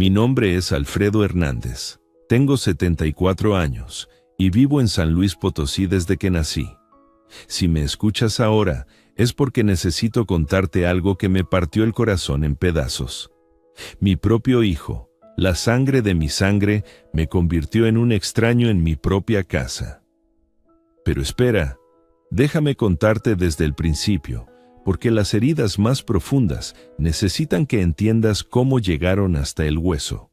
Mi nombre es Alfredo Hernández. Tengo 74 años y vivo en San Luis Potosí desde que nací. Si me escuchas ahora, es porque necesito contarte algo que me partió el corazón en pedazos. Mi propio hijo, la sangre de mi sangre, me convirtió en un extraño en mi propia casa. Pero espera, déjame contarte desde el principio, porque las heridas más profundas necesitan que entiendas cómo llegaron hasta el hueso.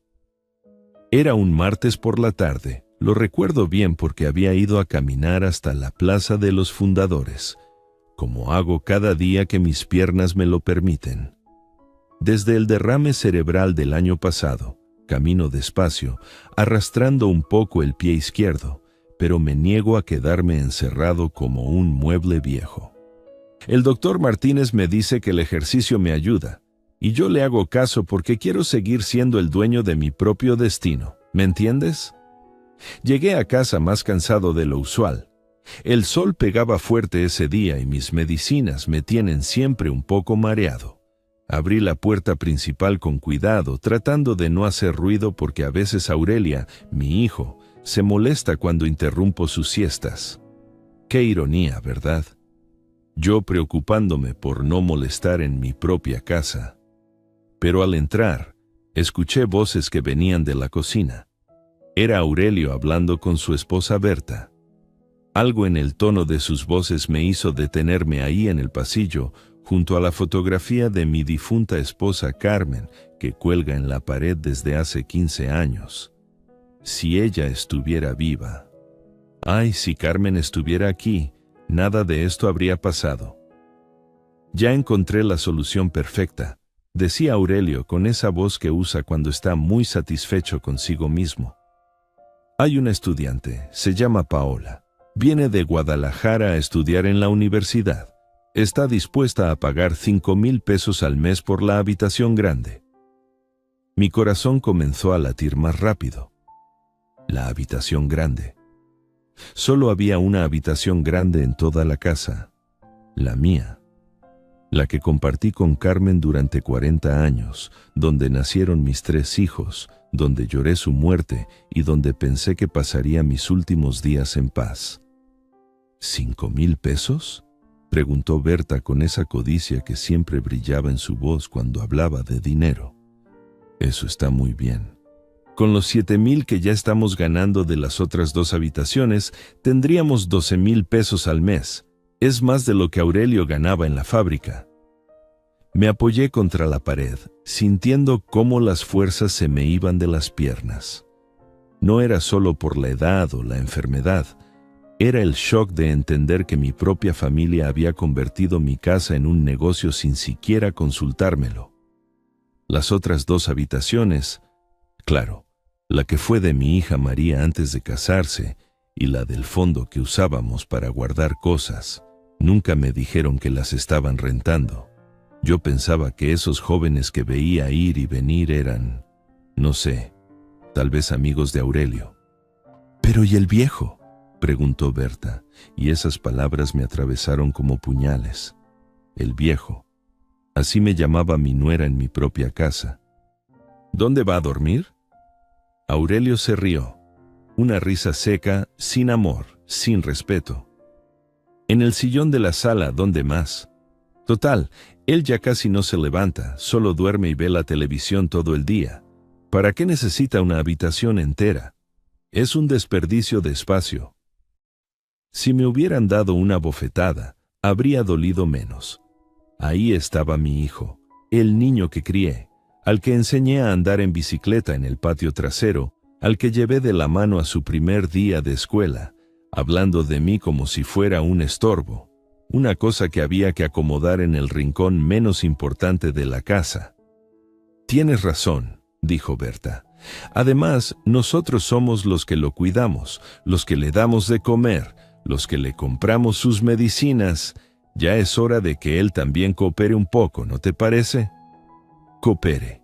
Era un martes por la tarde, lo recuerdo bien porque había ido a caminar hasta la Plaza de los Fundadores, como hago cada día que mis piernas me lo permiten. Desde el derrame cerebral del año pasado, camino despacio, arrastrando un poco el pie izquierdo, pero me niego a quedarme encerrado como un mueble viejo. El doctor Martínez me dice que el ejercicio me ayuda, y yo le hago caso porque quiero seguir siendo el dueño de mi propio destino. ¿Me entiendes? Llegué a casa más cansado de lo usual. El sol pegaba fuerte ese día y mis medicinas me tienen siempre un poco mareado. Abrí la puerta principal con cuidado, tratando de no hacer ruido porque a veces Aurelia, mi hijo, se molesta cuando interrumpo sus siestas. Qué ironía, ¿verdad? Yo preocupándome por no molestar en mi propia casa. Pero al entrar, escuché voces que venían de la cocina. Era Aurelio hablando con su esposa Berta. Algo en el tono de sus voces me hizo detenerme ahí en el pasillo, junto a la fotografía de mi difunta esposa Carmen, que cuelga en la pared desde hace 15 años. Si ella estuviera viva. Ay, si Carmen estuviera aquí, nada de esto habría pasado. Ya encontré la solución perfecta, decía Aurelio con esa voz que usa cuando está muy satisfecho consigo mismo. Hay una estudiante, se llama Paola. Viene de Guadalajara a estudiar en la universidad. Está dispuesta a pagar 5,000 pesos al mes por la habitación grande. Mi corazón comenzó a latir más rápido. La habitación grande. Solo había una habitación grande en toda la casa, la mía, la que compartí con Carmen durante 40 años, donde nacieron mis 3 hijos, donde lloré su muerte y donde pensé que pasaría mis últimos días en paz. ¿5,000 pesos? Preguntó Berta con esa codicia que siempre brillaba en su voz cuando hablaba de dinero. Eso está muy bien. Con los 7,000 que ya estamos ganando de las otras 2 habitaciones, tendríamos 12,000 pesos al mes. Es más de lo que Aurelio ganaba en la fábrica. Me apoyé contra la pared, sintiendo cómo las fuerzas se me iban de las piernas. No era solo por la edad o la enfermedad, era el shock de entender que mi propia familia había convertido mi casa en un negocio sin siquiera consultármelo. Las otras 2 habitaciones, claro, la que fue de mi hija María antes de casarse y la del fondo que usábamos para guardar cosas, nunca me dijeron que las estaban rentando. Yo pensaba que esos jóvenes que veía ir y venir eran, no sé, tal vez amigos de Aurelio. ¿Pero y el viejo?, preguntó Berta, y esas palabras me atravesaron como puñales. El viejo. Así me llamaba mi nuera en mi propia casa. ¿Dónde va a dormir? Aurelio se rió. Una risa seca, sin amor, sin respeto. En el sillón de la sala, ¿dónde más? Total, él ya casi no se levanta, solo duerme y ve la televisión todo el día. ¿Para qué necesita una habitación entera? Es un desperdicio de espacio. Si me hubieran dado una bofetada, habría dolido menos. Ahí estaba mi hijo, el niño que crié, al que enseñé a andar en bicicleta en el patio trasero, al que llevé de la mano a su primer día de escuela, hablando de mí como si fuera un estorbo, una cosa que había que acomodar en el rincón menos importante de la casa. Tienes razón, dijo Berta. Además, nosotros somos los que lo cuidamos, los que le damos de comer, los que le compramos sus medicinas. Ya es hora de que él también coopere un poco, ¿no te parece? Coopere.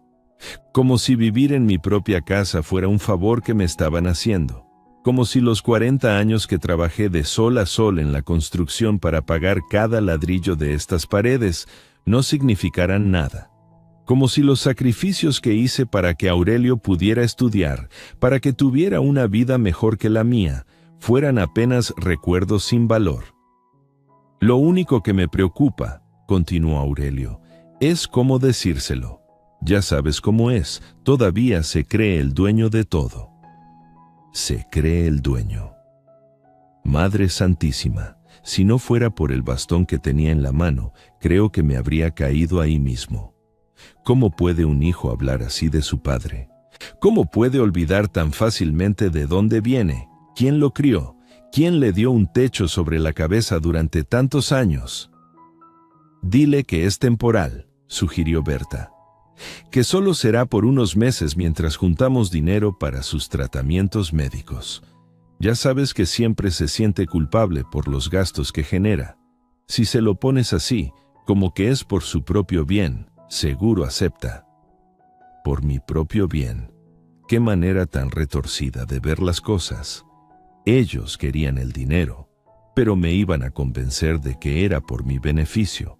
Como si vivir en mi propia casa fuera un favor que me estaban haciendo. Como si los 40 años que trabajé de sol a sol en la construcción para pagar cada ladrillo de estas paredes no significaran nada. como si los sacrificios que hice para que Aurelio pudiera estudiar, para que tuviera una vida mejor que la mía, fueran apenas recuerdos sin valor. Lo único que me preocupa, continuó Aurelio, es cómo decírselo. Ya sabes cómo es, todavía se cree el dueño de todo. Se cree el dueño. Madre Santísima, si no fuera por el bastón que tenía en la mano, creo que me habría caído ahí mismo. ¿Cómo puede un hijo hablar así de su padre? ¿Cómo puede olvidar tan fácilmente de dónde viene? ¿Quién lo crió? ¿Quién le dio un techo sobre la cabeza durante tantos años? Dile que es temporal, sugirió Berta. Que solo será por unos meses mientras juntamos dinero para sus tratamientos médicos. Ya sabes que siempre se siente culpable por los gastos que genera. Si se lo pones así, como que es por su propio bien, seguro acepta. Por mi propio bien. Qué manera tan retorcida de ver las cosas. Ellos querían el dinero, pero me iban a convencer de que era por mi beneficio.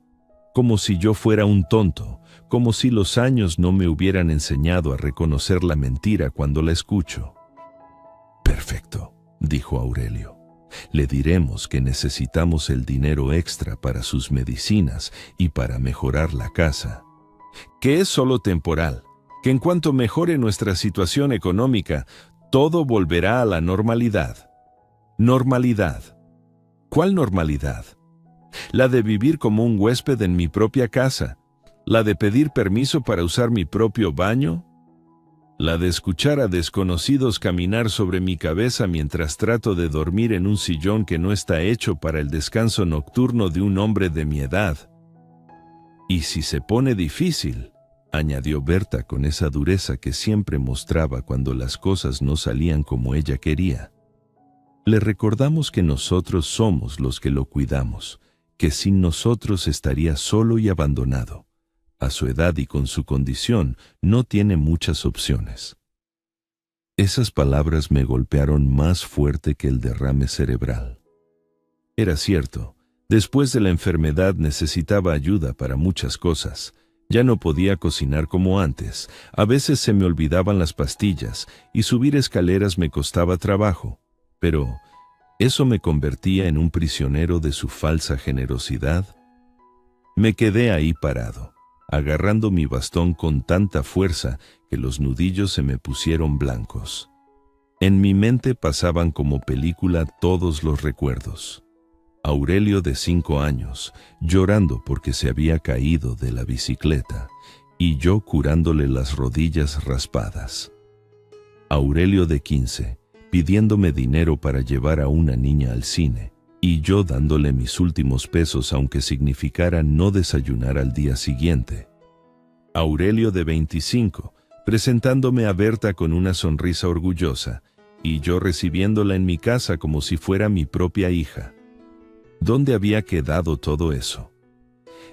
Como si yo fuera un tonto, como si los años no me hubieran enseñado a reconocer la mentira cuando la escucho. Perfecto, dijo Aurelio. Le diremos que necesitamos el dinero extra para sus medicinas y para mejorar la casa. Que es solo temporal, que en cuanto mejore nuestra situación económica, todo volverá a la normalidad. Normalidad. ¿Cuál normalidad? La de vivir como un huésped en mi propia casa, la de pedir permiso para usar mi propio baño, la de escuchar a desconocidos caminar sobre mi cabeza mientras trato de dormir en un sillón que no está hecho para el descanso nocturno de un hombre de mi edad. Y si se pone difícil, añadió Berta con esa dureza que siempre mostraba cuando las cosas no salían como ella quería. Le recordamos que nosotros somos los que lo cuidamos, que sin nosotros estaría solo y abandonado. A su edad y con su condición, no tiene muchas opciones. Esas palabras me golpearon más fuerte que el derrame cerebral. Era cierto, después de la enfermedad necesitaba ayuda para muchas cosas. Ya no podía cocinar como antes, a veces se me olvidaban las pastillas y subir escaleras me costaba trabajo, pero ¿eso me convertía en un prisionero de su falsa generosidad? Me quedé ahí parado, agarrando mi bastón con tanta fuerza que los nudillos se me pusieron blancos. En mi mente pasaban como película todos los recuerdos. Aurelio de 5 años, llorando porque se había caído de la bicicleta, y yo curándole las rodillas raspadas. Aurelio de 15, pidiéndome dinero para llevar a una niña al cine, y yo dándole mis últimos pesos aunque significara no desayunar al día siguiente. Aurelio de 25, presentándome a Berta con una sonrisa orgullosa, y yo recibiéndola en mi casa como si fuera mi propia hija. ¿Dónde había quedado todo eso?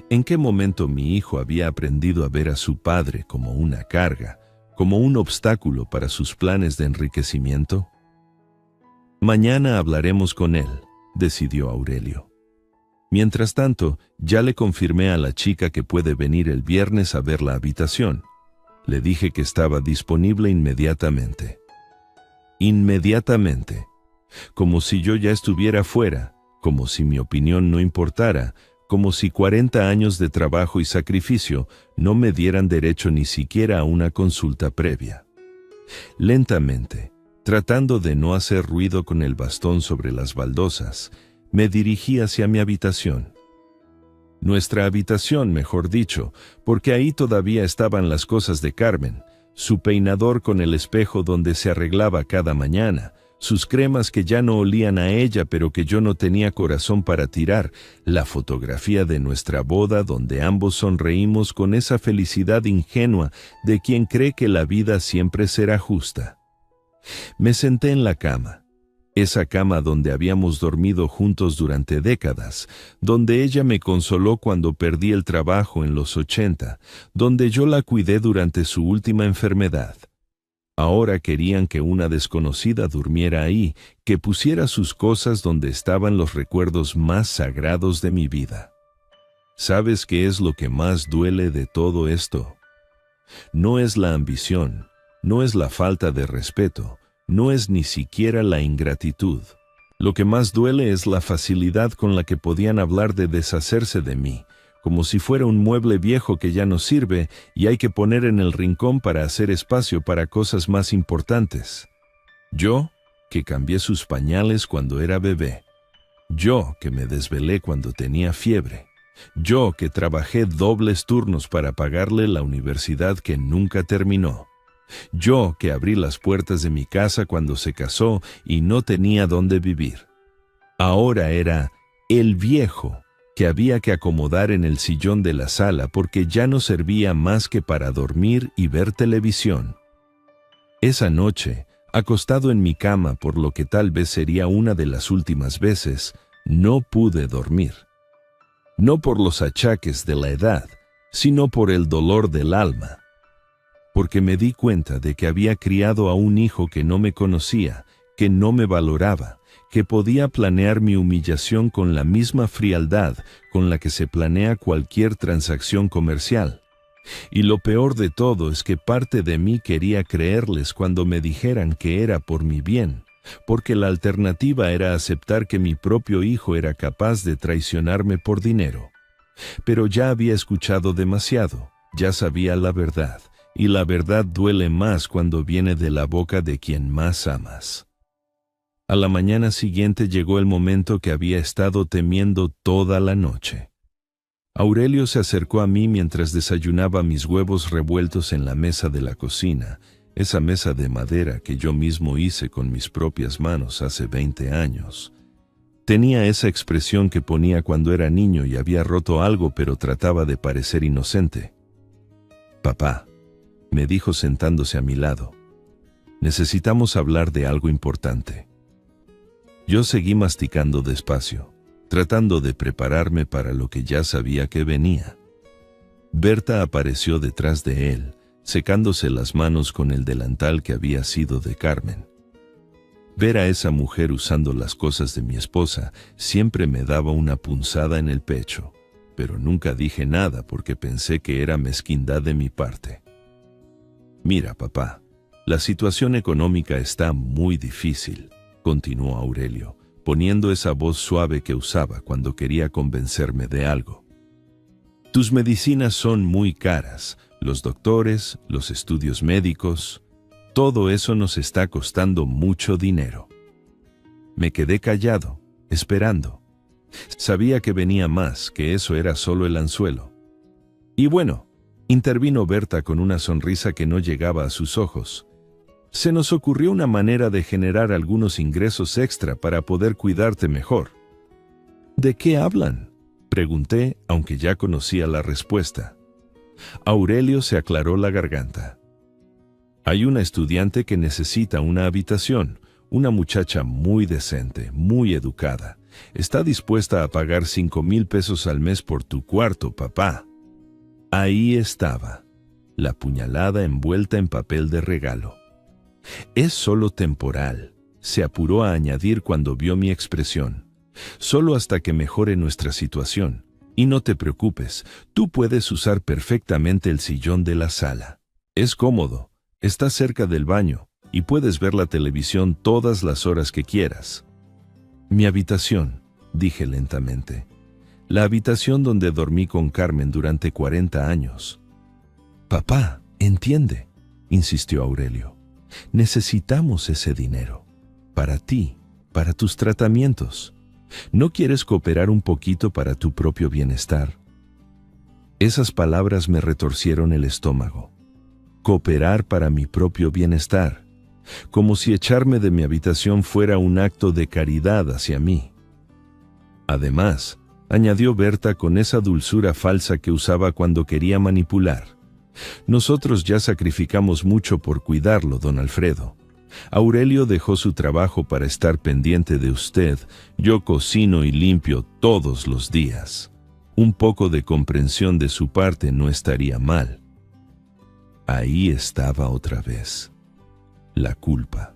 ¿En qué momento mi hijo había aprendido a ver a su padre como una carga, como un obstáculo para sus planes de enriquecimiento? Mañana hablaremos con él, decidió Aurelio. Mientras tanto, ya le confirmé a la chica que puede venir el viernes a ver la habitación. Le dije que estaba disponible inmediatamente. Inmediatamente. Como si yo ya estuviera fuera, como si mi opinión no importara, como si 40 años de trabajo y sacrificio no me dieran derecho ni siquiera a una consulta previa. Lentamente, tratando de no hacer ruido con el bastón sobre las baldosas, me dirigí hacia mi habitación. Nuestra habitación, mejor dicho, porque ahí todavía estaban las cosas de Carmen, su peinador con el espejo donde se arreglaba cada mañana, sus cremas que ya no olían a ella pero que yo no tenía corazón para tirar, la fotografía de nuestra boda donde ambos sonreímos con esa felicidad ingenua de quien cree que la vida siempre será justa. Me senté en la cama, esa cama donde habíamos dormido juntos durante décadas, donde ella me consoló cuando perdí el trabajo en los 80, donde yo la cuidé durante su última enfermedad. Ahora querían que una desconocida durmiera ahí, que pusiera sus cosas donde estaban los recuerdos más sagrados de mi vida. ¿Sabes qué es lo que más duele de todo esto? No es la ambición, no es la falta de respeto, no es ni siquiera la ingratitud. Lo que más duele es la facilidad con la que podían hablar de deshacerse de mí, como si fuera un mueble viejo que ya no sirve y hay que poner en el rincón para hacer espacio para cosas más importantes. Yo, que cambié sus pañales cuando era bebé. Yo, que me desvelé cuando tenía fiebre. Yo, que trabajé dobles turnos para pagarle la universidad que nunca terminó. Yo, que abrí las puertas de mi casa cuando se casó y no tenía dónde vivir. Ahora era el viejo que había que acomodar en el sillón de la sala porque ya no servía más que para dormir y ver televisión. Esa noche, acostado en mi cama por lo que tal vez sería una de las últimas veces, no pude dormir. No por los achaques de la edad, sino por el dolor del alma. Porque me di cuenta de que había criado a un hijo que no me conocía, que no me valoraba, que podía planear mi humillación con la misma frialdad con la que se planea cualquier transacción comercial. Y lo peor de todo es que parte de mí quería creerles cuando me dijeran que era por mi bien, porque la alternativa era aceptar que mi propio hijo era capaz de traicionarme por dinero. Pero ya había escuchado demasiado, ya sabía la verdad. Y la verdad duele más cuando viene de la boca de quien más amas. A la mañana siguiente llegó el momento que había estado temiendo toda la noche. Aurelio se acercó a mí mientras desayunaba mis huevos revueltos en la mesa de la cocina, esa mesa de madera que yo mismo hice con mis propias manos hace 20 años. Tenía esa expresión que ponía cuando era niño y había roto algo pero trataba de parecer inocente. «Papá», me dijo sentándose a mi lado, «necesitamos hablar de algo importante». Yo seguí masticando despacio, tratando de prepararme para lo que ya sabía que venía. Berta apareció detrás de él, secándose las manos con el delantal que había sido de Carmen. Ver a esa mujer usando las cosas de mi esposa siempre me daba una punzada en el pecho, pero nunca dije nada porque pensé que era mezquindad de mi parte. «Mira, papá, la situación económica está muy difícil», continuó Aurelio, poniendo esa voz suave que usaba cuando quería convencerme de algo. «Tus medicinas son muy caras, los doctores, los estudios médicos, todo eso nos está costando mucho dinero». Me quedé callado, esperando. Sabía que venía más, que eso era solo el anzuelo. Y bueno, intervino Berta con una sonrisa que no llegaba a sus ojos. «Se nos ocurrió una manera de generar algunos ingresos extra para poder cuidarte mejor». «¿De qué hablan?», pregunté, aunque ya conocía la respuesta. Aurelio se aclaró la garganta. «Hay una estudiante que necesita una habitación, una muchacha muy decente, muy educada. Está dispuesta a pagar 5,000 pesos al mes por tu cuarto, papá». Ahí estaba, la puñalada envuelta en papel de regalo. «Es solo temporal», se apuró a añadir cuando vio mi expresión. «Solo hasta que mejore nuestra situación. Y no te preocupes, tú puedes usar perfectamente el sillón de la sala. Es cómodo, está cerca del baño y puedes ver la televisión todas las horas que quieras». «Mi habitación», dije lentamente. «La habitación donde dormí con Carmen durante 40 años». «Papá, entiende», insistió Aurelio. «Necesitamos ese dinero. Para ti, para tus tratamientos. ¿No quieres cooperar un poquito para tu propio bienestar?» Esas palabras me retorcieron el estómago. Cooperar para mi propio bienestar. Como si echarme de mi habitación fuera un acto de caridad hacia mí. Además, añadió Berta con esa dulzura falsa que usaba cuando quería manipular, «nosotros ya sacrificamos mucho por cuidarlo, don Alfredo. Aurelio dejó su trabajo para estar pendiente de usted. Yo cocino y limpio todos los días. Un poco de comprensión de su parte no estaría mal». Ahí estaba otra vez. La culpa.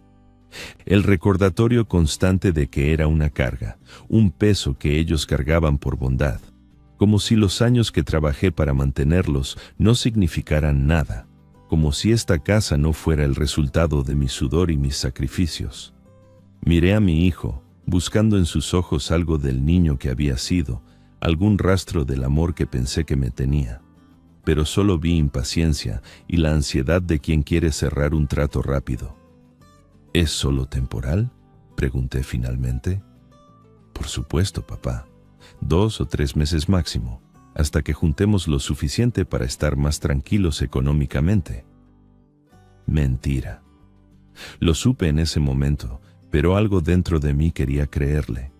El recordatorio constante de que era una carga, un peso que ellos cargaban por bondad, como si los años que trabajé para mantenerlos no significaran nada, como si esta casa no fuera el resultado de mi sudor y mis sacrificios. Miré a mi hijo, buscando en sus ojos algo del niño que había sido, algún rastro del amor que pensé que me tenía. Pero solo vi impaciencia y la ansiedad de quien quiere cerrar un trato rápido. ¿Es solo temporal?, pregunté finalmente. Por supuesto, papá. 2 o 3 meses máximo, hasta que juntemos lo suficiente para estar más tranquilos económicamente. Mentira. Lo supe en ese momento, pero algo dentro de mí quería creerle.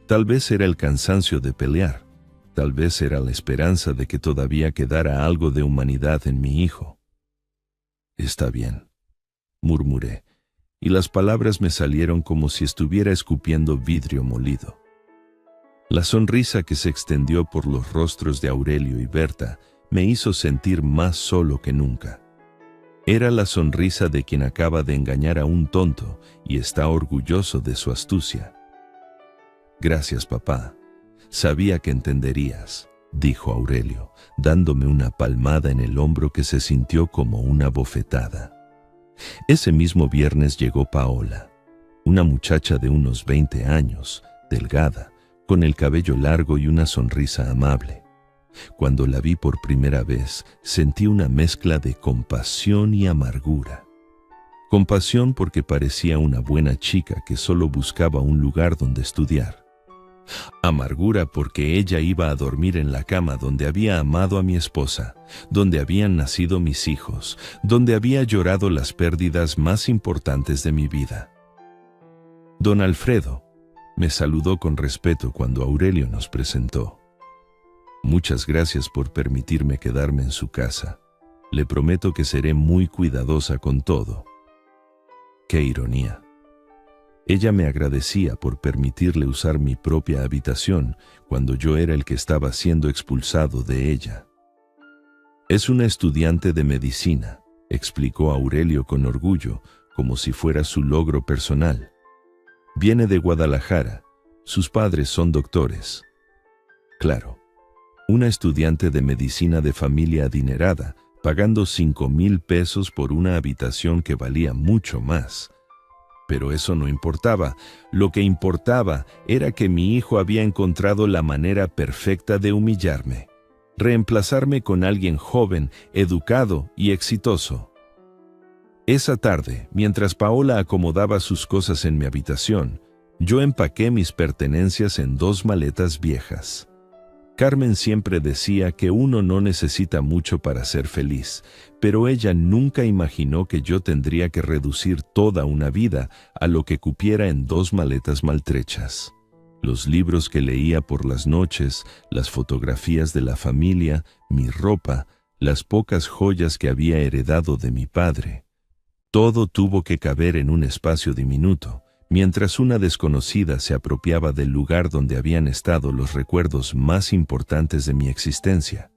Tal vez era el cansancio de pelear, tal vez era la esperanza de que todavía quedara algo de humanidad en mi hijo. Está bien, murmuré, y las palabras me salieron como si estuviera escupiendo vidrio molido. La sonrisa que se extendió por los rostros de Aurelio y Berta me hizo sentir más solo que nunca. Era la sonrisa de quien acaba de engañar a un tonto y está orgulloso de su astucia. Gracias, papá. Sabía que entenderías, dijo Aurelio, dándome una palmada en el hombro que se sintió como una bofetada. Ese mismo viernes llegó Paola, una muchacha de unos 20 años, delgada, con el cabello largo y una sonrisa amable. Cuando la vi por primera vez, sentí una mezcla de compasión y amargura. Compasión porque parecía una buena chica que solo buscaba un lugar donde estudiar. Amargura porque ella iba a dormir en la cama donde había amado a mi esposa, donde habían nacido mis hijos, donde había llorado las pérdidas más importantes de mi vida. Don Alfredo me saludó con respeto cuando Aurelio nos presentó. Muchas gracias por permitirme quedarme en su casa. Le prometo que seré muy cuidadosa con todo. ¡Qué ironía! Ella me agradecía por permitirle usar mi propia habitación cuando yo era el que estaba siendo expulsado de ella. Es una estudiante de medicina, explicó Aurelio con orgullo, como si fuera su logro personal. Viene de Guadalajara, sus padres son doctores. Claro, una estudiante de medicina de familia adinerada, pagando 5,000 pesos por una habitación que valía mucho más. Pero eso no importaba. Lo que importaba era que mi hijo había encontrado la manera perfecta de humillarme, reemplazarme con alguien joven, educado y exitoso. Esa tarde, mientras Paola acomodaba sus cosas en mi habitación, yo empaqué mis pertenencias en 2 maletas viejas. Carmen siempre decía que uno no necesita mucho para ser feliz, pero ella nunca imaginó que yo tendría que reducir toda una vida a lo que cupiera en 2 maletas maltrechas. Los libros que leía por las noches, las fotografías de la familia, mi ropa, las pocas joyas que había heredado de mi padre. Todo tuvo que caber en un espacio diminuto, mientras una desconocida se apropiaba del lugar donde habían estado los recuerdos más importantes de mi existencia.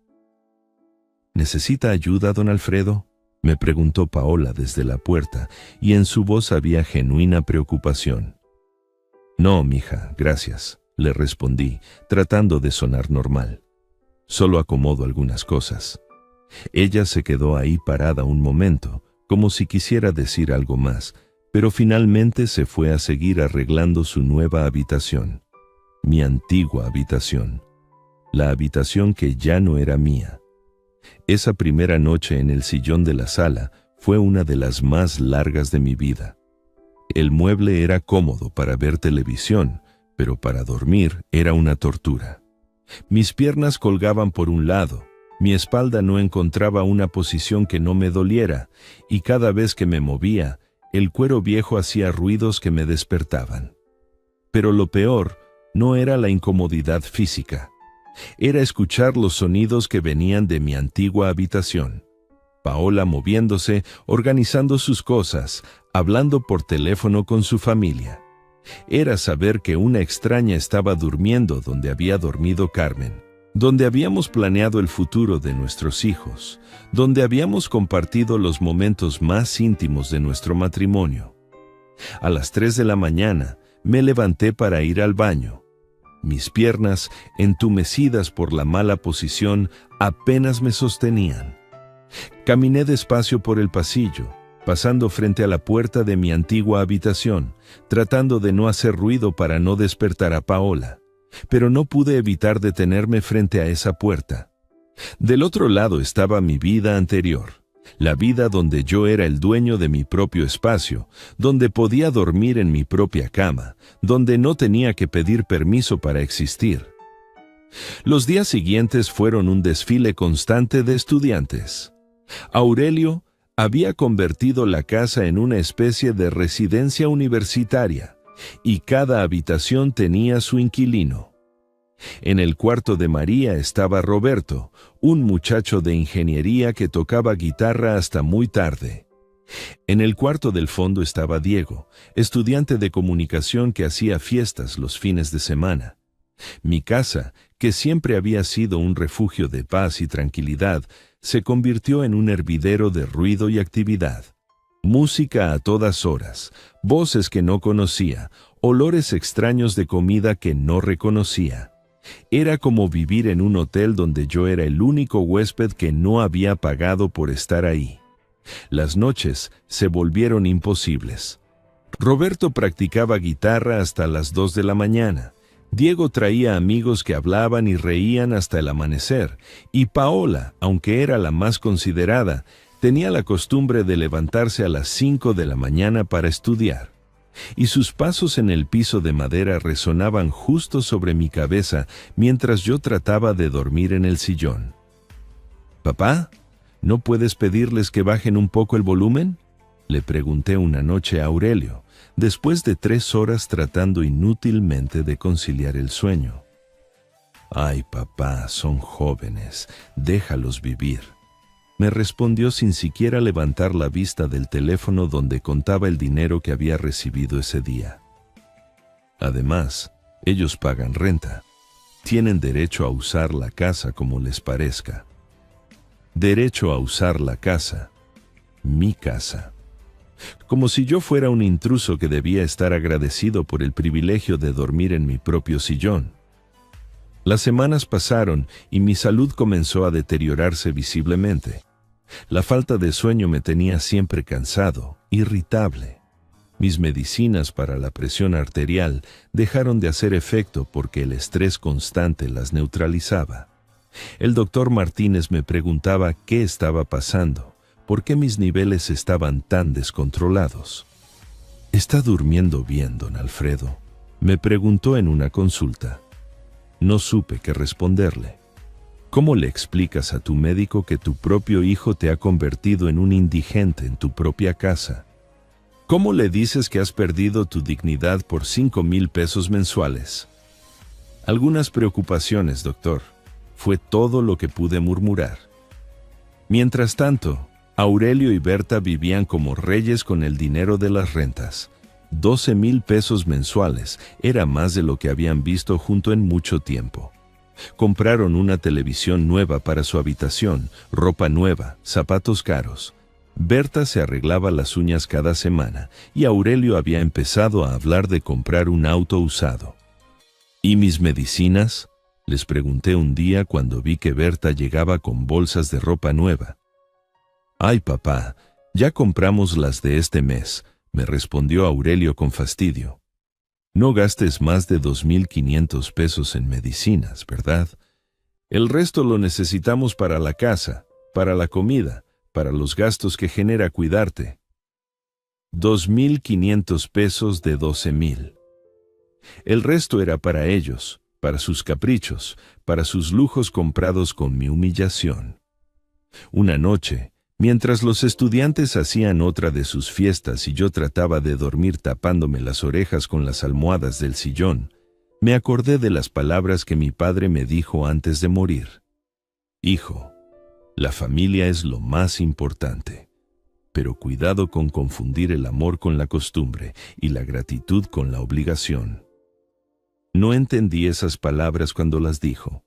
¿Necesita ayuda, don Alfredo?, me preguntó Paola desde la puerta, y en su voz había genuina preocupación. No, mija, gracias, le respondí, tratando de sonar normal. Solo acomodo algunas cosas. Ella se quedó ahí parada un momento, como si quisiera decir algo más, pero finalmente se fue a seguir arreglando su nueva habitación, mi antigua habitación, la habitación que ya no era mía. Esa primera noche en el sillón de la sala fue una de las más largas de mi vida. El mueble era cómodo para ver televisión, pero para dormir era una tortura. Mis piernas colgaban por un lado, mi espalda no encontraba una posición que no me doliera, y cada vez que me movía, el cuero viejo hacía ruidos que me despertaban. Pero lo peor no era la incomodidad física. Era escuchar los sonidos que venían de mi antigua habitación. Paola moviéndose, organizando sus cosas, hablando por teléfono con su familia. Era saber que una extraña estaba durmiendo donde había dormido Carmen, donde habíamos planeado el futuro de nuestros hijos, donde habíamos compartido los momentos más íntimos de nuestro matrimonio. A las 3 de la mañana me levanté para ir al baño. Mis piernas, entumecidas por la mala posición, apenas me sostenían. Caminé despacio por el pasillo, pasando frente a la puerta de mi antigua habitación, tratando de no hacer ruido para no despertar a Paola, pero no pude evitar detenerme frente a esa puerta. Del otro lado estaba mi vida anterior, la vida donde yo era el dueño de mi propio espacio, donde podía dormir en mi propia cama, donde no tenía que pedir permiso para existir. Los días siguientes fueron un desfile constante de estudiantes. Aurelio había convertido la casa en una especie de residencia universitaria, y cada habitación tenía su inquilino. En el cuarto de María estaba Roberto, un muchacho de ingeniería que tocaba guitarra hasta muy tarde. En el cuarto del fondo estaba Diego, estudiante de comunicación que hacía fiestas los fines de semana. Mi casa, que siempre había sido un refugio de paz y tranquilidad, se convirtió en un hervidero de ruido y actividad. Música a todas horas, voces que no conocía, olores extraños de comida que no reconocía. Era como vivir en un hotel donde yo era el único huésped que no había pagado por estar ahí. Las noches se volvieron imposibles. Roberto practicaba guitarra hasta las 2 de la mañana. Diego traía amigos que hablaban y reían hasta el amanecer, y Paola, aunque era la más considerada, tenía la costumbre de levantarse a las 5 de la mañana para estudiar. Y sus pasos en el piso de madera resonaban justo sobre mi cabeza mientras yo trataba de dormir en el sillón. «Papá, ¿no puedes pedirles que bajen un poco el volumen?», le pregunté una noche a Aurelio, después de 3 horas tratando inútilmente de conciliar el sueño. «Ay, papá, son jóvenes, déjalos vivir», me respondió sin siquiera levantar la vista del teléfono donde contaba el dinero que había recibido ese día. Además, ellos pagan renta. Tienen derecho a usar la casa como les parezca. Derecho a usar la casa. Mi casa. Como si yo fuera un intruso que debía estar agradecido por el privilegio de dormir en mi propio sillón. Las semanas pasaron y mi salud comenzó a deteriorarse visiblemente. La falta de sueño me tenía siempre cansado, irritable. Mis medicinas para la presión arterial dejaron de hacer efecto porque el estrés constante las neutralizaba. El doctor Martínez me preguntaba qué estaba pasando, por qué mis niveles estaban tan descontrolados. «¿Está durmiendo bien, don Alfredo?», me preguntó en una consulta. No supe qué responderle. ¿Cómo le explicas a tu médico que tu propio hijo te ha convertido en un indigente en tu propia casa? ¿Cómo le dices que has perdido tu dignidad por 5,000 pesos mensuales? Algunas preocupaciones, doctor. Fue todo lo que pude murmurar. Mientras tanto, Aurelio y Berta vivían como reyes con el dinero de las rentas. 12,000 pesos mensuales era más de lo que habían visto junto en mucho tiempo. Compraron una televisión nueva para su habitación, ropa nueva, zapatos caros. Berta se arreglaba las uñas cada semana y Aurelio había empezado a hablar de comprar un auto usado. ¿Y mis medicinas?, les pregunté un día cuando vi que Berta llegaba con bolsas de ropa nueva. «Ay, papá, ya compramos las de este mes», me respondió Aurelio con fastidio. «No gastes más de 2,500 pesos en medicinas, ¿verdad? El resto lo necesitamos para la casa, para la comida, para los gastos que genera cuidarte». 2,500 pesos de 12,000. El resto era para ellos, para sus caprichos, para sus lujos comprados con mi humillación. Una noche, mientras los estudiantes hacían otra de sus fiestas y yo trataba de dormir tapándome las orejas con las almohadas del sillón, me acordé de las palabras que mi padre me dijo antes de morir. «Hijo, la familia es lo más importante, pero cuidado con confundir el amor con la costumbre y la gratitud con la obligación». No entendí esas palabras cuando las dijo.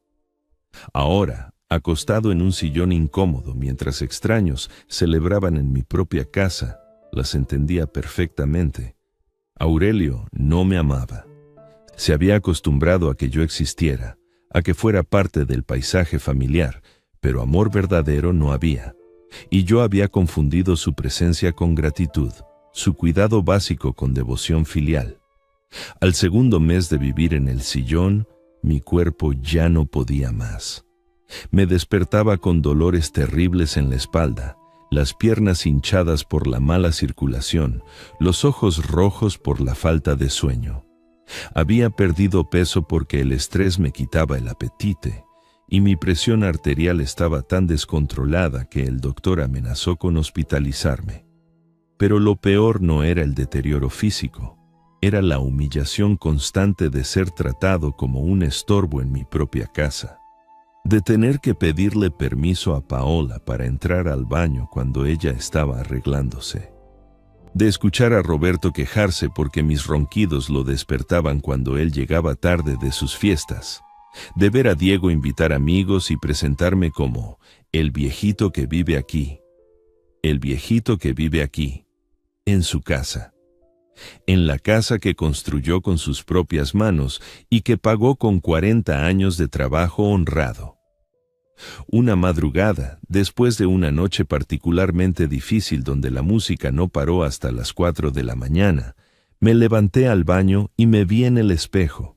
Ahora, acostado en un sillón incómodo mientras extraños celebraban en mi propia casa, las entendía perfectamente. Aurelio no me amaba. Se había acostumbrado a que yo existiera, a que fuera parte del paisaje familiar, pero amor verdadero no había. Y yo había confundido su presencia con gratitud, su cuidado básico con devoción filial. Al segundo mes de vivir en el sillón, mi cuerpo ya no podía más. Me despertaba con dolores terribles en la espalda, las piernas hinchadas por la mala circulación, los ojos rojos por la falta de sueño. Había perdido peso porque el estrés me quitaba el apetite, y mi presión arterial estaba tan descontrolada que el doctor amenazó con hospitalizarme. Pero lo peor no era el deterioro físico, era la humillación constante de ser tratado como un estorbo en mi propia casa, de tener que pedirle permiso a Paola para entrar al baño cuando ella estaba arreglándose, de escuchar a Roberto quejarse porque mis ronquidos lo despertaban cuando él llegaba tarde de sus fiestas, de ver a Diego invitar amigos y presentarme como el viejito que vive aquí, el viejito que vive aquí, en su casa, en la casa que construyó con sus propias manos y que pagó con 40 años de trabajo honrado. Una madrugada, después de una noche particularmente difícil donde la música no paró hasta las 4 de la mañana, me levanté al baño y me vi en el espejo.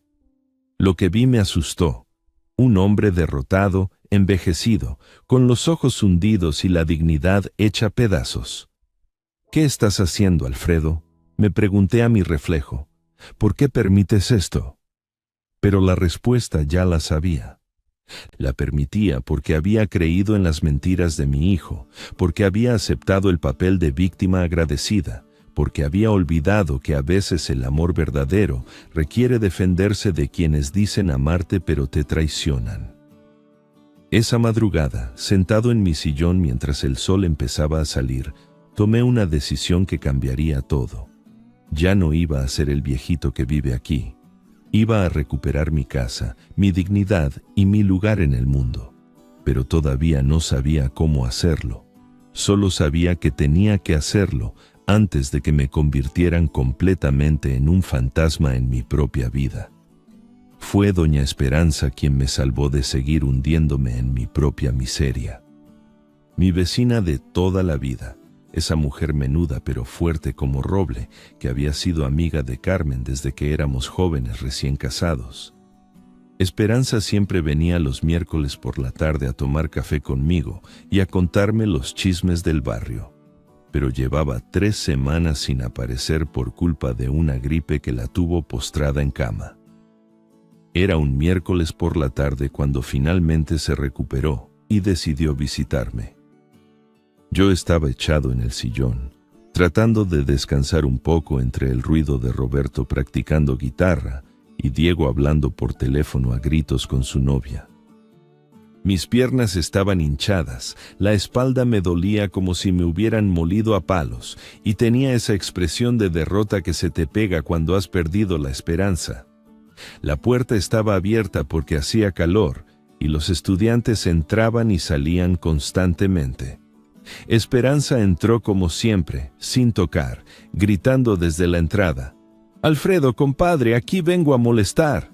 Lo que vi me asustó. Un hombre derrotado, envejecido, con los ojos hundidos y la dignidad hecha pedazos. ¿Qué estás haciendo, Alfredo?, me pregunté a mi reflejo. ¿Por qué permites esto? Pero la respuesta ya la sabía. La permitía porque había creído en las mentiras de mi hijo, porque había aceptado el papel de víctima agradecida, porque había olvidado que a veces el amor verdadero requiere defenderse de quienes dicen amarte pero te traicionan. Esa madrugada, sentado en mi sillón mientras el sol empezaba a salir, tomé una decisión que cambiaría todo. Ya no iba a ser el viejito que vive aquí. Iba a recuperar mi casa, mi dignidad y mi lugar en el mundo. Pero todavía no sabía cómo hacerlo. Solo sabía que tenía que hacerlo antes de que me convirtieran completamente en un fantasma en mi propia vida. Fue doña Esperanza quien me salvó de seguir hundiéndome en mi propia miseria. Mi vecina de toda la vida, esa mujer menuda pero fuerte como roble, que había sido amiga de Carmen desde que éramos jóvenes recién casados. Esperanza siempre venía los miércoles por la tarde a tomar café conmigo y a contarme los chismes del barrio, pero llevaba 3 semanas sin aparecer por culpa de una gripe que la tuvo postrada en cama. Era un miércoles por la tarde cuando finalmente se recuperó y decidió visitarme. Yo estaba echado en el sillón, tratando de descansar un poco entre el ruido de Roberto practicando guitarra y Diego hablando por teléfono a gritos con su novia. Mis piernas estaban hinchadas, la espalda me dolía como si me hubieran molido a palos y tenía esa expresión de derrota que se te pega cuando has perdido la esperanza. La puerta estaba abierta porque hacía calor y los estudiantes entraban y salían constantemente. Esperanza entró como siempre, sin tocar, gritando desde la entrada: «Alfredo, compadre, aquí vengo a molestar».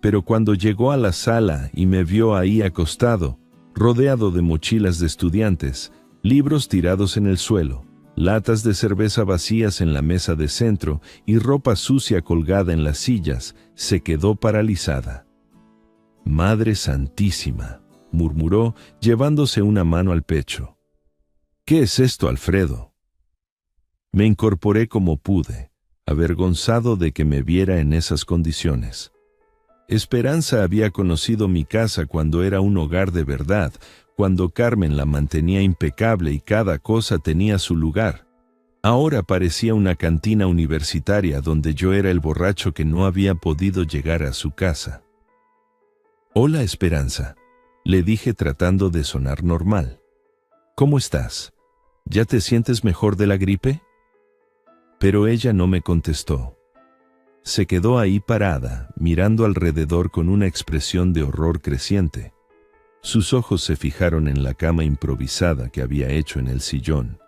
Pero cuando llegó a la sala y me vio ahí acostado, rodeado de mochilas de estudiantes, libros tirados en el suelo, latas de cerveza vacías en la mesa de centro y ropa sucia colgada en las sillas, se quedó paralizada. «Madre Santísima», murmuró, llevándose una mano al pecho. «¿Qué es esto, Alfredo?». Me incorporé como pude, avergonzado de que me viera en esas condiciones. Esperanza había conocido mi casa cuando era un hogar de verdad, cuando Carmen la mantenía impecable y cada cosa tenía su lugar. Ahora parecía una cantina universitaria donde yo era el borracho que no había podido llegar a su casa. «Hola, Esperanza», le dije tratando de sonar normal. «¿Cómo estás? ¿Ya te sientes mejor de la gripe?». Pero ella no me contestó. Se quedó ahí parada, mirando alrededor con una expresión de horror creciente. Sus ojos se fijaron en la cama improvisada que había hecho en el sillón.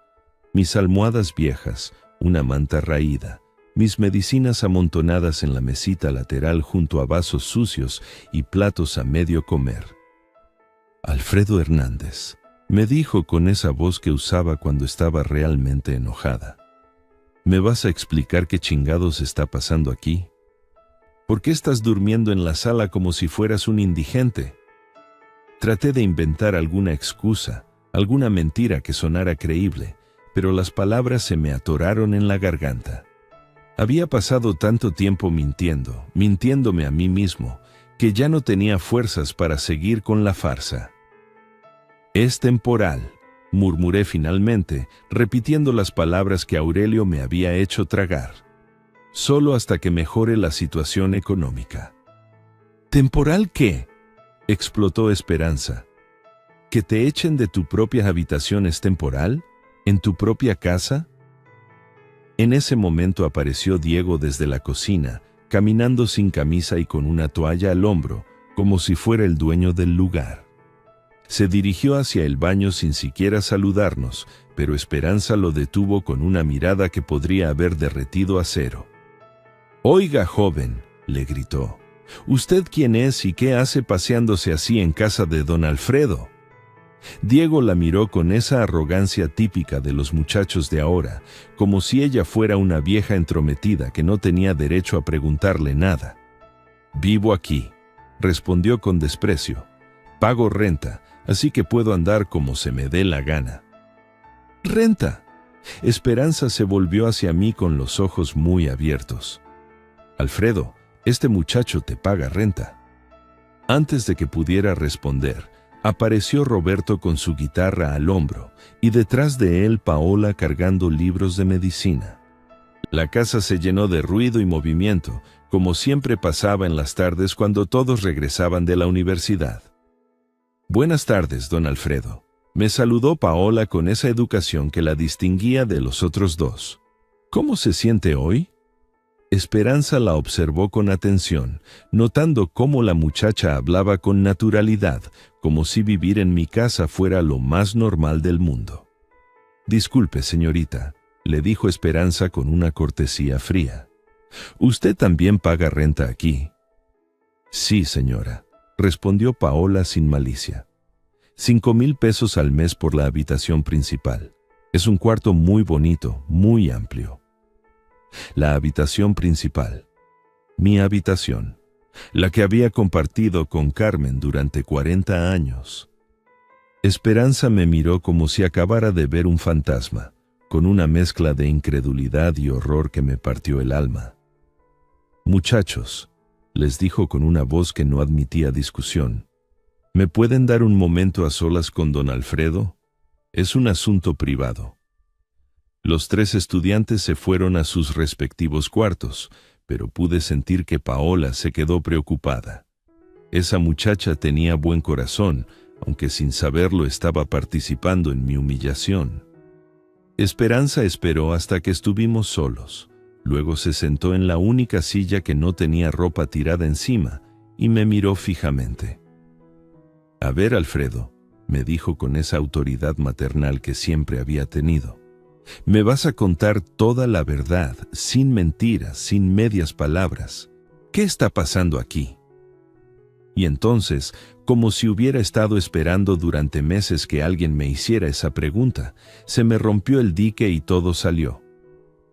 Mis almohadas viejas, una manta raída, mis medicinas amontonadas en la mesita lateral junto a vasos sucios y platos a medio comer. «Alfredo Hernández», me dijo con esa voz que usaba cuando estaba realmente enojada. ¿Me vas a explicar qué chingados está pasando aquí? ¿Por qué estás durmiendo en la sala como si fueras un indigente? Traté de inventar alguna excusa, alguna mentira que sonara creíble, pero las palabras se me atoraron en la garganta. Había pasado tanto tiempo mintiéndome a mí mismo, que ya no tenía fuerzas para seguir con la farsa. Es temporal, murmuré finalmente, repitiendo las palabras que Aurelio me había hecho tragar. Solo hasta que mejore la situación económica. ¿Temporal qué?, explotó Esperanza. ¿Que te echen de tu propia habitación es temporal? ¿En tu propia casa? En ese momento apareció Diego desde la cocina, caminando sin camisa y con una toalla al hombro, como si fuera el dueño del lugar. Se dirigió hacia el baño sin siquiera saludarnos, pero Esperanza lo detuvo con una mirada que podría haber derretido acero. «Oiga, joven», le gritó, «¿usted quién es y qué hace paseándose así en casa de don Alfredo?» Diego la miró con esa arrogancia típica de los muchachos de ahora, como si ella fuera una vieja entrometida que no tenía derecho a preguntarle nada. «Vivo aquí», respondió con desprecio. «Pago renta, así que puedo andar como se me dé la gana». «¿Renta?» Esperanza se volvió hacia mí con los ojos muy abiertos. «Alfredo, este muchacho te paga renta». Antes de que pudiera responder, apareció Roberto con su guitarra al hombro y detrás de él Paola cargando libros de medicina. La casa se llenó de ruido y movimiento, como siempre pasaba en las tardes cuando todos regresaban de la universidad. «Buenas tardes, don Alfredo», me saludó Paola con esa educación que la distinguía de los otros dos. «¿Cómo se siente hoy?» Esperanza la observó con atención, notando cómo la muchacha hablaba con naturalidad, como si vivir en mi casa fuera lo más normal del mundo. «Disculpe, señorita», le dijo Esperanza con una cortesía fría. «¿Usted también paga renta aquí?» «Sí, señora», respondió Paola sin malicia. 5,000 pesos al mes por la habitación principal. Es un cuarto muy bonito, muy amplio. La habitación principal. Mi habitación. La que había compartido con Carmen durante 40 años. Esperanza me miró como si acabara de ver un fantasma, con una mezcla de incredulidad y horror que me partió el alma. «Muchachos», les dijo con una voz que no admitía discusión, «¿me pueden dar un momento a solas con don Alfredo? Es un asunto privado». Los 3 estudiantes se fueron a sus respectivos cuartos, pero pude sentir que Paola se quedó preocupada. Esa muchacha tenía buen corazón, aunque sin saberlo estaba participando en mi humillación. Esperanza esperó hasta que estuvimos solos. Luego se sentó en la única silla que no tenía ropa tirada encima y me miró fijamente. «A ver, Alfredo», me dijo con esa autoridad maternal que siempre había tenido. «Me vas a contar toda la verdad, sin mentiras, sin medias palabras. ¿Qué está pasando aquí?» Y entonces, como si hubiera estado esperando durante meses que alguien me hiciera esa pregunta, se me rompió el dique y todo salió.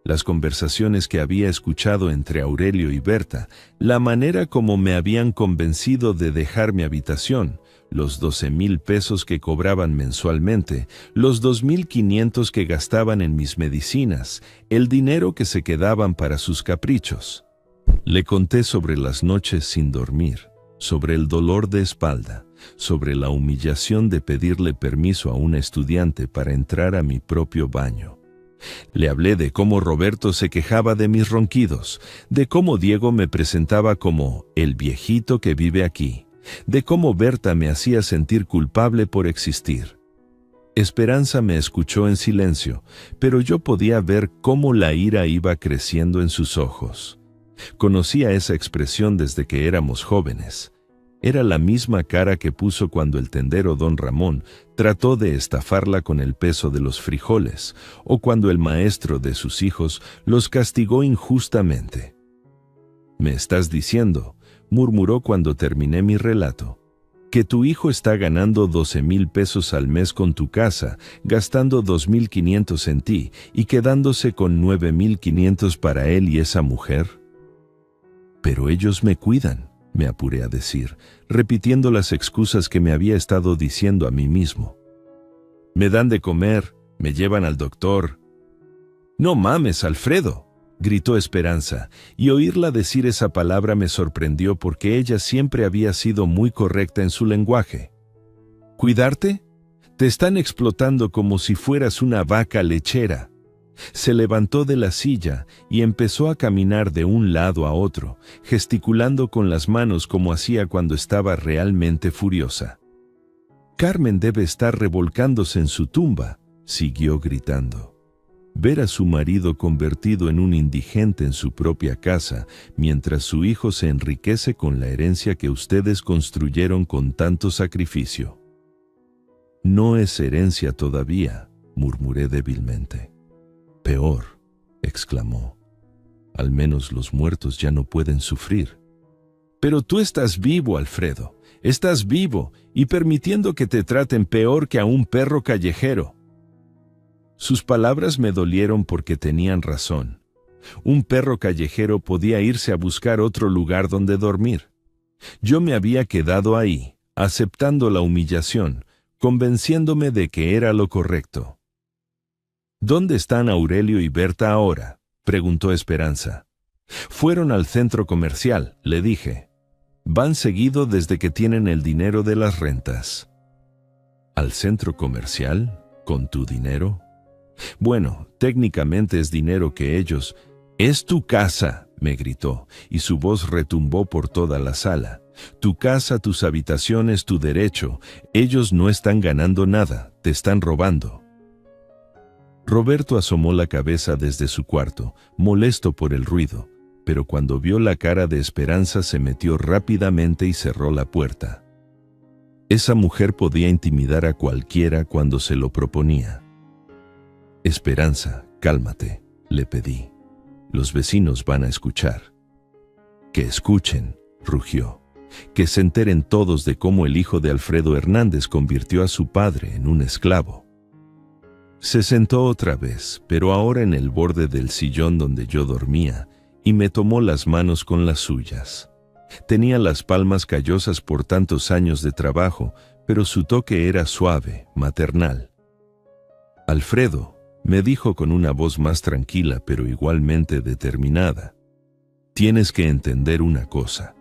Las conversaciones que había escuchado entre Aurelio y Berta, la manera como me habían convencido de dejar mi habitación, los 12,000 pesos que cobraban mensualmente, los 2,500 que gastaban en mis medicinas, el dinero que se quedaban para sus caprichos. Le conté sobre las noches sin dormir, sobre el dolor de espalda, sobre la humillación de pedirle permiso a una estudiante para entrar a mi propio baño. Le hablé de cómo Roberto se quejaba de mis ronquidos, de cómo Diego me presentaba como el viejito que vive aquí, de cómo Berta me hacía sentir culpable por existir. Esperanza me escuchó en silencio, pero yo podía ver cómo la ira iba creciendo en sus ojos. Conocía esa expresión desde que éramos jóvenes. Era la misma cara que puso cuando el tendero don Ramón trató de estafarla con el peso de los frijoles, o cuando el maestro de sus hijos los castigó injustamente. «¿Me estás diciendo?», murmuró cuando terminé mi relato, Que tu hijo está ganando 12,000 pesos al mes con tu casa, gastando 2,500 en ti y quedándose con 9,500 para él y esa mujer. Pero ellos me cuidan, me apuré a decir, repitiendo las excusas que me había estado diciendo a mí mismo. Me dan de comer, me llevan al doctor. No mames, Alfredo, gritó Esperanza, y oírla decir esa palabra me sorprendió porque ella siempre había sido muy correcta en su lenguaje. ¿Cuidarte? Te están explotando como si fueras una vaca lechera. Se levantó de la silla y empezó a caminar de un lado a otro, gesticulando con las manos como hacía cuando estaba realmente furiosa. Carmen debe estar revolcándose en su tumba, siguió gritando. Ver a su marido convertido en un indigente en su propia casa, mientras su hijo se enriquece con la herencia que ustedes construyeron con tanto sacrificio. No es herencia todavía, murmuré débilmente. Peor, exclamó. Al menos los muertos ya no pueden sufrir. Pero tú estás vivo, Alfredo. Estás vivo y permitiendo que te traten peor que a un perro callejero. Sus palabras me dolieron porque tenían razón. Un perro callejero podía irse a buscar otro lugar donde dormir. Yo me había quedado ahí, aceptando la humillación, convenciéndome de que era lo correcto. ¿Dónde están Aurelio y Berta ahora?, preguntó Esperanza. Fueron al centro comercial, le dije. Van seguido desde que tienen el dinero de las rentas. ¿Al centro comercial? ¿Con tu dinero? Bueno, técnicamente es dinero que ellos... «Es tu casa», me gritó, y su voz retumbó por toda la sala. «Tu casa, tus habitaciones, tu derecho. Ellos no están ganando nada, te están robando». Roberto asomó la cabeza desde su cuarto, molesto por el ruido, pero cuando vio la cara de Esperanza se metió rápidamente y cerró la puerta. Esa mujer podía intimidar a cualquiera cuando se lo proponía. «Esperanza, cálmate», le pedí. «Los vecinos van a escuchar». «Que escuchen», rugió. «Que se enteren todos de cómo el hijo de Alfredo Hernández convirtió a su padre en un esclavo». Se sentó otra vez, pero ahora en el borde del sillón donde yo dormía, y me tomó las manos con las suyas. Tenía las palmas callosas por tantos años de trabajo, pero su toque era suave, maternal. «Alfredo», me dijo con una voz más tranquila pero igualmente determinada. «Tienes que entender una cosa.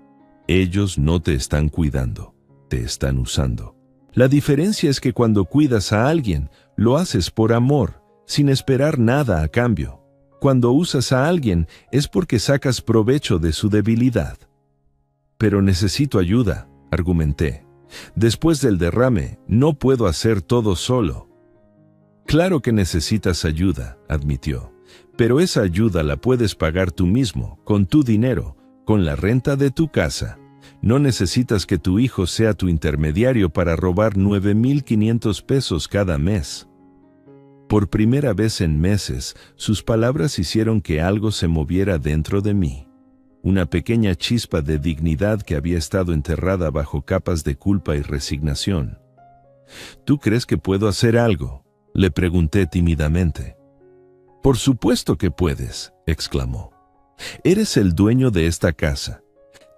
Ellos no te están cuidando, te están usando. La diferencia es que cuando cuidas a alguien, lo haces por amor, sin esperar nada a cambio. Cuando usas a alguien es porque sacas provecho de su debilidad». «Pero necesito ayuda», argumenté. «Después del derrame, no puedo hacer todo solo». «Claro que necesitas ayuda», admitió, «pero esa ayuda la puedes pagar tú mismo, con tu dinero, con la renta de tu casa. No necesitas que tu hijo sea tu intermediario para robar 9,500 pesos cada mes». Por primera vez en meses, sus palabras hicieron que algo se moviera dentro de mí. Una pequeña chispa de dignidad que había estado enterrada bajo capas de culpa y resignación. «¿Tú crees que puedo hacer algo?», le pregunté tímidamente. «Por supuesto que puedes», exclamó. «Eres el dueño de esta casa.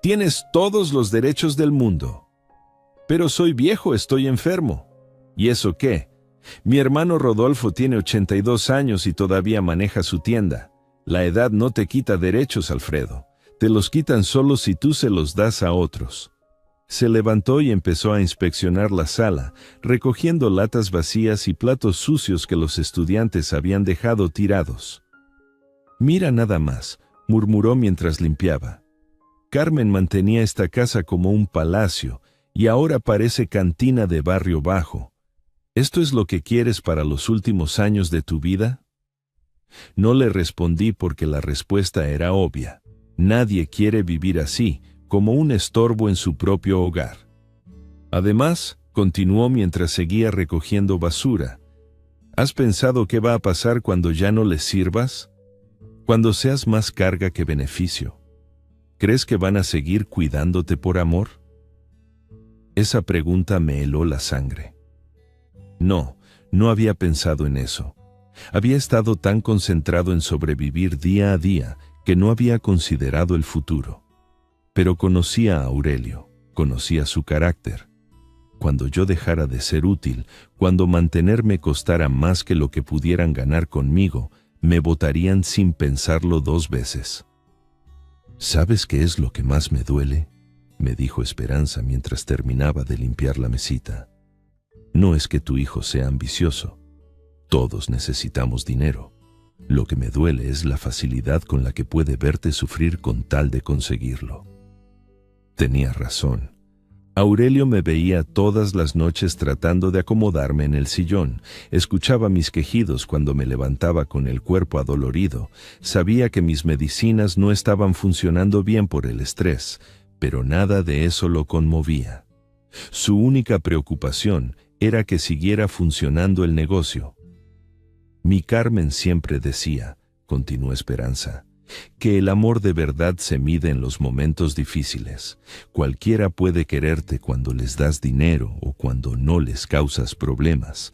Tienes todos los derechos del mundo. Pero soy viejo, estoy enfermo. ¿Y eso qué? Mi hermano Rodolfo tiene 82 años y todavía maneja su tienda. La edad no te quita derechos, Alfredo. Te los quitan solo si tú se los das a otros». Se levantó y empezó a inspeccionar la sala, recogiendo latas vacías y platos sucios que los estudiantes habían dejado tirados. «Mira nada más», murmuró mientras limpiaba. «Carmen mantenía esta casa como un palacio y ahora parece cantina de barrio bajo. ¿Esto es lo que quieres para los últimos años de tu vida?». No le respondí porque la respuesta era obvia. Nadie quiere vivir así, como un estorbo en su propio hogar. Además, continuó mientras seguía recogiendo basura, ¿has pensado qué va a pasar cuando ya no les sirvas? Cuando seas más carga que beneficio. ¿Crees que van a seguir cuidándote por amor? Esa pregunta me heló la sangre. No había pensado en eso. Había estado tan concentrado en sobrevivir día a día que no había considerado el futuro. Pero conocía a Aurelio, conocía su carácter. Cuando yo dejara de ser útil, cuando mantenerme costara más que lo que pudieran ganar conmigo, me botarían sin pensarlo 2 veces. ¿Sabes qué es lo que más me duele?, me dijo Esperanza mientras terminaba de limpiar la mesita. No es que tu hijo sea ambicioso. Todos necesitamos dinero. Lo que me duele es la facilidad con la que puede verte sufrir con tal de conseguirlo. Tenía razón. Aurelio me veía todas las noches tratando de acomodarme en el sillón, escuchaba mis quejidos cuando me levantaba con el cuerpo adolorido, sabía que mis medicinas no estaban funcionando bien por el estrés, pero nada de eso lo conmovía. Su única preocupación era que siguiera funcionando el negocio. Mi Carmen siempre decía, continuó Esperanza, que el amor de verdad se mide en los momentos difíciles. Cualquiera puede quererte cuando les das dinero o cuando no les causas problemas,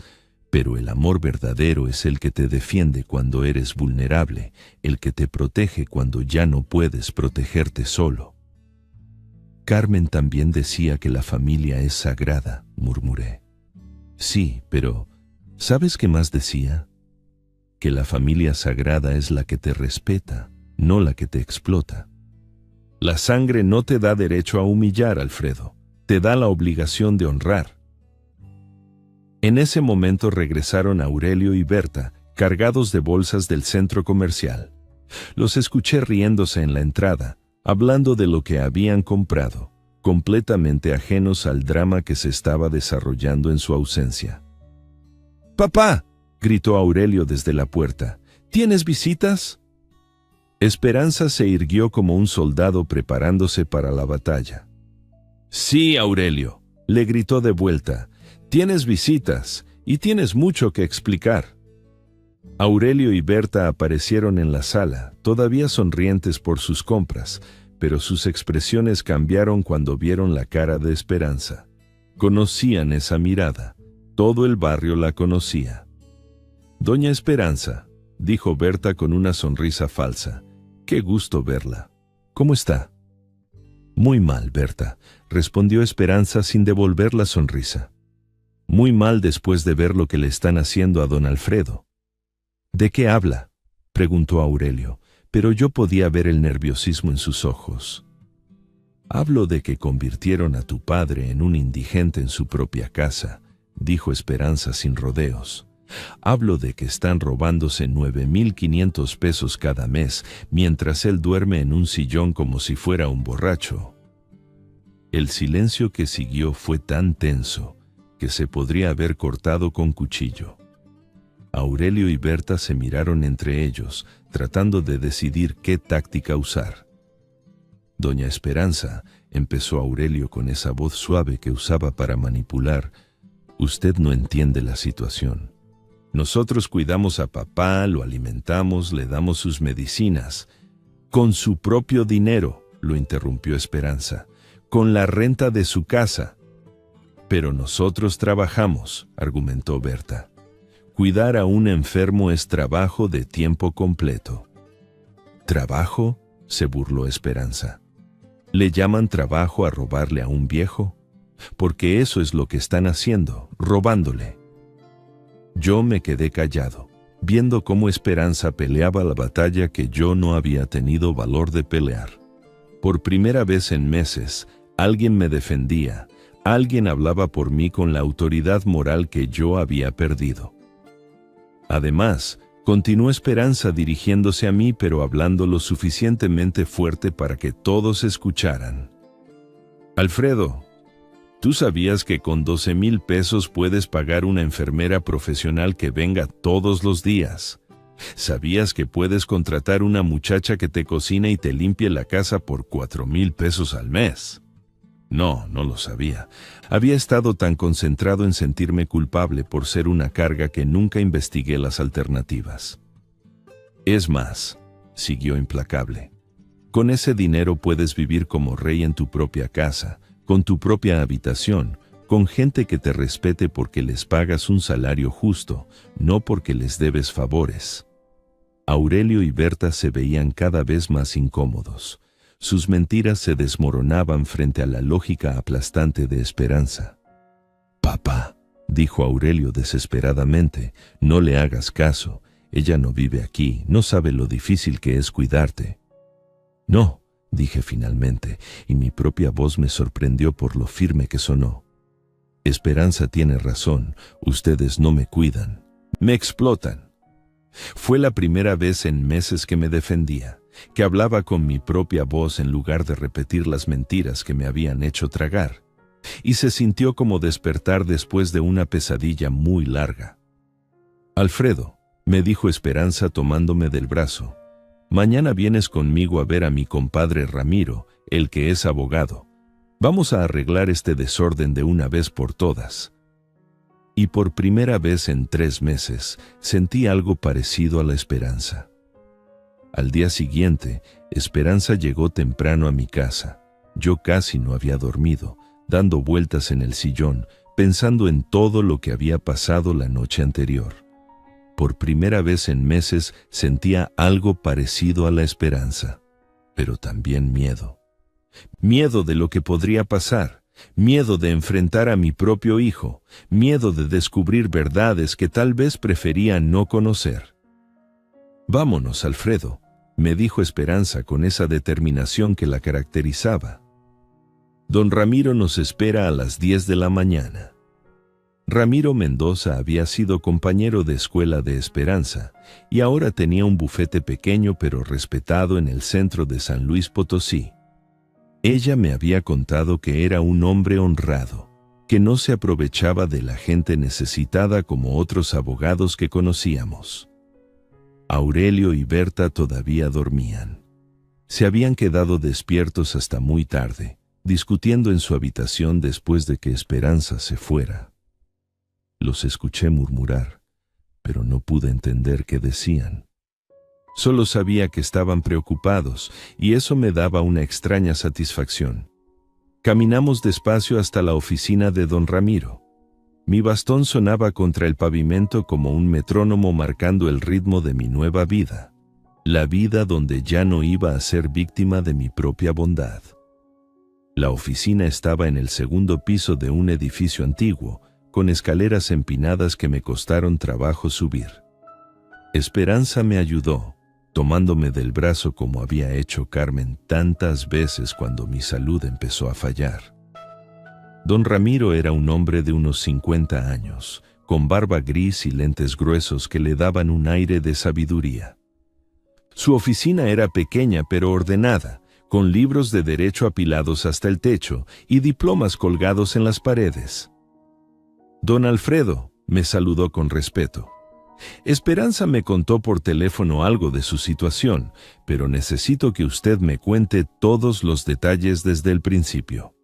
pero el amor verdadero es el que te defiende cuando eres vulnerable, el que te protege cuando ya no puedes protegerte solo. Carmen también decía que la familia es sagrada, murmuré. Sí, pero ¿sabes qué más decía? Que la familia sagrada es la que te respeta, no la que te explota. La sangre no te da derecho a humillar, Alfredo, te da la obligación de honrar. En ese momento regresaron Aurelio y Berta, cargados de bolsas del centro comercial. Los escuché riéndose en la entrada, hablando de lo que habían comprado, completamente ajenos al drama que se estaba desarrollando en su ausencia. ¡Papá!, gritó Aurelio desde la puerta. ¿Tienes visitas? Esperanza se irguió como un soldado preparándose para la batalla. Sí, Aurelio, le gritó de vuelta. Tienes visitas y tienes mucho que explicar. Aurelio y Berta aparecieron en la sala, todavía sonrientes por sus compras, pero sus expresiones cambiaron cuando vieron la cara de Esperanza. Conocían esa mirada. Todo el barrio la conocía. Doña Esperanza, dijo Berta con una sonrisa falsa. Qué gusto verla. ¿Cómo está? Muy mal, Berta, respondió Esperanza sin devolver la sonrisa. Muy mal después de ver lo que le están haciendo a don Alfredo. ¿De qué habla?, preguntó Aurelio, pero yo podía ver el nerviosismo en sus ojos. Hablo de que convirtieron a tu padre en un indigente en su propia casa, dijo Esperanza sin rodeos. Hablo de que están robándose 9,500 pesos cada mes, mientras él duerme en un sillón como si fuera un borracho. El silencio que siguió fue tan tenso que se podría haber cortado con cuchillo. Aurelio y Berta se miraron entre ellos, tratando de decidir qué táctica usar. Doña Esperanza, empezó Aurelio con esa voz suave que usaba para manipular, usted no entiende la situación. Nosotros cuidamos a papá, lo alimentamos, le damos sus medicinas. Con su propio dinero, lo interrumpió Esperanza, con la renta de su casa. Pero nosotros trabajamos, argumentó Berta. Cuidar a un enfermo es trabajo de tiempo completo. ¿Trabajo?, se burló Esperanza. ¿Le llaman trabajo a robarle a un viejo? Porque eso es lo que están haciendo, robándole. Yo me quedé callado, viendo cómo Esperanza peleaba la batalla que yo no había tenido valor de pelear. Por primera vez en meses, alguien me defendía, alguien hablaba por mí con la autoridad moral que yo había perdido. Además, continuó Esperanza dirigiéndose a mí pero hablando lo suficientemente fuerte para que todos escucharan. Alfredo, ¿tú sabías que con 12,000 pesos puedes pagar una enfermera profesional que venga todos los días? ¿Sabías que puedes contratar una muchacha que te cocine y te limpie la casa por 4,000 pesos al mes? No lo sabía. Había estado tan concentrado en sentirme culpable por ser una carga que nunca investigué las alternativas. Es más, siguió implacable, con ese dinero puedes vivir como rey en tu propia casa, con tu propia habitación, con gente que te respete porque les pagas un salario justo, no porque les debes favores. Aurelio y Berta se veían cada vez más incómodos. Sus mentiras se desmoronaban frente a la lógica aplastante de Esperanza. «Papá», dijo Aurelio desesperadamente, «no le hagas caso. Ella no vive aquí, no sabe lo difícil que es cuidarte». «No», dije finalmente, y mi propia voz me sorprendió por lo firme que sonó. «Esperanza tiene razón, ustedes no me cuidan. Me explotan». Fue la primera vez en meses que me defendía, que hablaba con mi propia voz en lugar de repetir las mentiras que me habían hecho tragar. Y se sintió como despertar después de una pesadilla muy larga. «Alfredo», me dijo Esperanza tomándome del brazo, «mañana vienes conmigo a ver a mi compadre Ramiro, el que es abogado. Vamos a arreglar este desorden de una vez por todas». Y por primera vez en 3 meses sentí algo parecido a la esperanza. Al día siguiente, Esperanza llegó temprano a mi casa. Yo casi no había dormido, dando vueltas en el sillón, pensando en todo lo que había pasado la noche anterior. Por primera vez en meses sentía algo parecido a la esperanza, pero también miedo. Miedo de lo que podría pasar. Miedo de enfrentar a mi propio hijo, miedo de descubrir verdades que tal vez prefería no conocer. «Vámonos, Alfredo», me dijo Esperanza con esa determinación que la caracterizaba. «Don Ramiro nos espera a las 10 de la mañana». Ramiro Mendoza había sido compañero de escuela de Esperanza y ahora tenía un bufete pequeño pero respetado en el centro de San Luis Potosí. Ella me había contado que era un hombre honrado, que no se aprovechaba de la gente necesitada como otros abogados que conocíamos. Aurelio y Berta todavía dormían. Se habían quedado despiertos hasta muy tarde, discutiendo en su habitación después de que Esperanza se fuera. Los escuché murmurar, pero no pude entender qué decían. Solo sabía que estaban preocupados y eso me daba una extraña satisfacción. Caminamos despacio hasta la oficina de don Ramiro. Mi bastón sonaba contra el pavimento como un metrónomo marcando el ritmo de mi nueva vida, la vida donde ya no iba a ser víctima de mi propia bondad. La oficina estaba en el segundo piso de un edificio antiguo, con escaleras empinadas que me costaron trabajo subir. Esperanza me ayudó, tomándome del brazo como había hecho Carmen tantas veces cuando mi salud empezó a fallar. Don Ramiro era un hombre de unos 50 años, con barba gris y lentes gruesos que le daban un aire de sabiduría. Su oficina era pequeña pero ordenada, con libros de derecho apilados hasta el techo y diplomas colgados en las paredes. «Don Alfredo», me saludó con respeto. «Esperanza me contó por teléfono algo de su situación, pero necesito que usted me cuente todos los detalles desde el principio».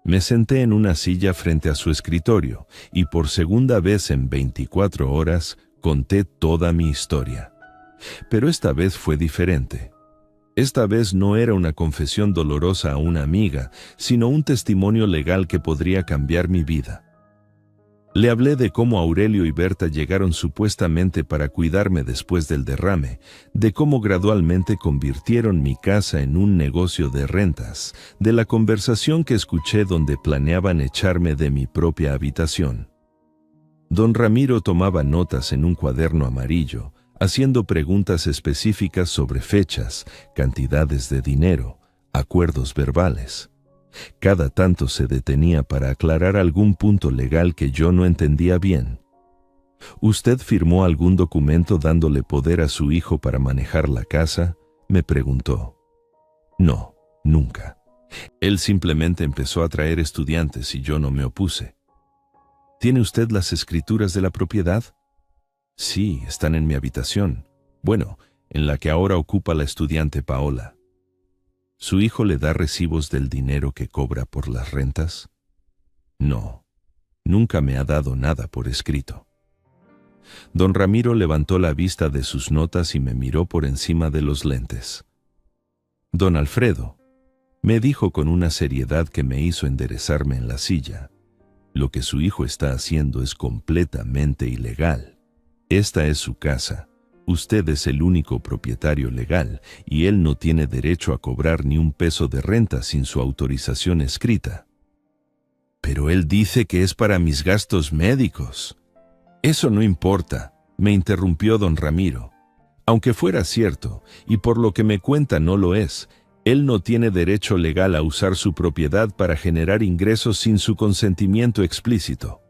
Me senté en una silla frente a su escritorio y por segunda vez en 24 horas conté toda mi historia. Pero esta vez fue diferente. Esta vez no era una confesión dolorosa a una amiga, sino un testimonio legal que podría cambiar mi vida. Le hablé de cómo Aurelio y Berta llegaron supuestamente para cuidarme después del derrame, de cómo gradualmente convirtieron mi casa en un negocio de rentas, de la conversación que escuché donde planeaban echarme de mi propia habitación. Don Ramiro tomaba notas en un cuaderno amarillo, haciendo preguntas específicas sobre fechas, cantidades de dinero, acuerdos verbales. Cada tanto se detenía para aclarar algún punto legal que yo no entendía bien. «¿Usted firmó algún documento dándole poder a su hijo para manejar la casa?», me preguntó. «No, nunca. Él simplemente empezó a traer estudiantes y yo no me opuse». «¿Tiene usted las escrituras de la propiedad?». «Sí, están en mi habitación. Bueno, en la que ahora ocupa la estudiante Paola». «¿Su hijo le da recibos del dinero que cobra por las rentas?». «No, nunca me ha dado nada por escrito». Don Ramiro levantó la vista de sus notas y me miró por encima de los lentes. «Don Alfredo», Me dijo con una seriedad que me hizo enderezarme en la silla. Lo que su hijo está haciendo es completamente ilegal. Esta es su casa. Usted es el único propietario legal y él no tiene derecho a cobrar ni un peso de renta sin su autorización escrita. Pero él dice que es para mis gastos médicos. Eso no importa, me interrumpió don Ramiro. Aunque fuera cierto, y por lo que me cuenta no lo es, él no tiene derecho legal a usar su propiedad para generar ingresos sin su consentimiento explícito.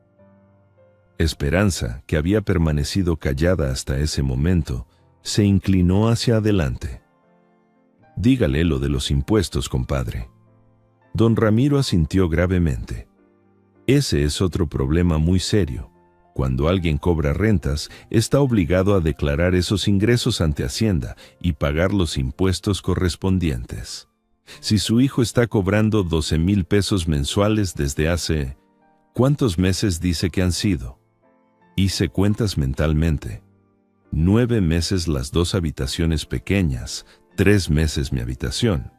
Esperanza, que había permanecido callada hasta ese momento, se inclinó hacia adelante. Dígale lo de los impuestos, compadre. Don Ramiro asintió gravemente. Ese es otro problema muy serio. Cuando alguien cobra rentas, está obligado a declarar esos ingresos ante Hacienda y pagar los impuestos correspondientes. Si su hijo está cobrando 12,000 pesos mensuales desde hace... ¿Cuántos meses dice que han sido? Hice cuentas mentalmente. 9 meses las 2 habitaciones pequeñas, 3 meses mi habitación.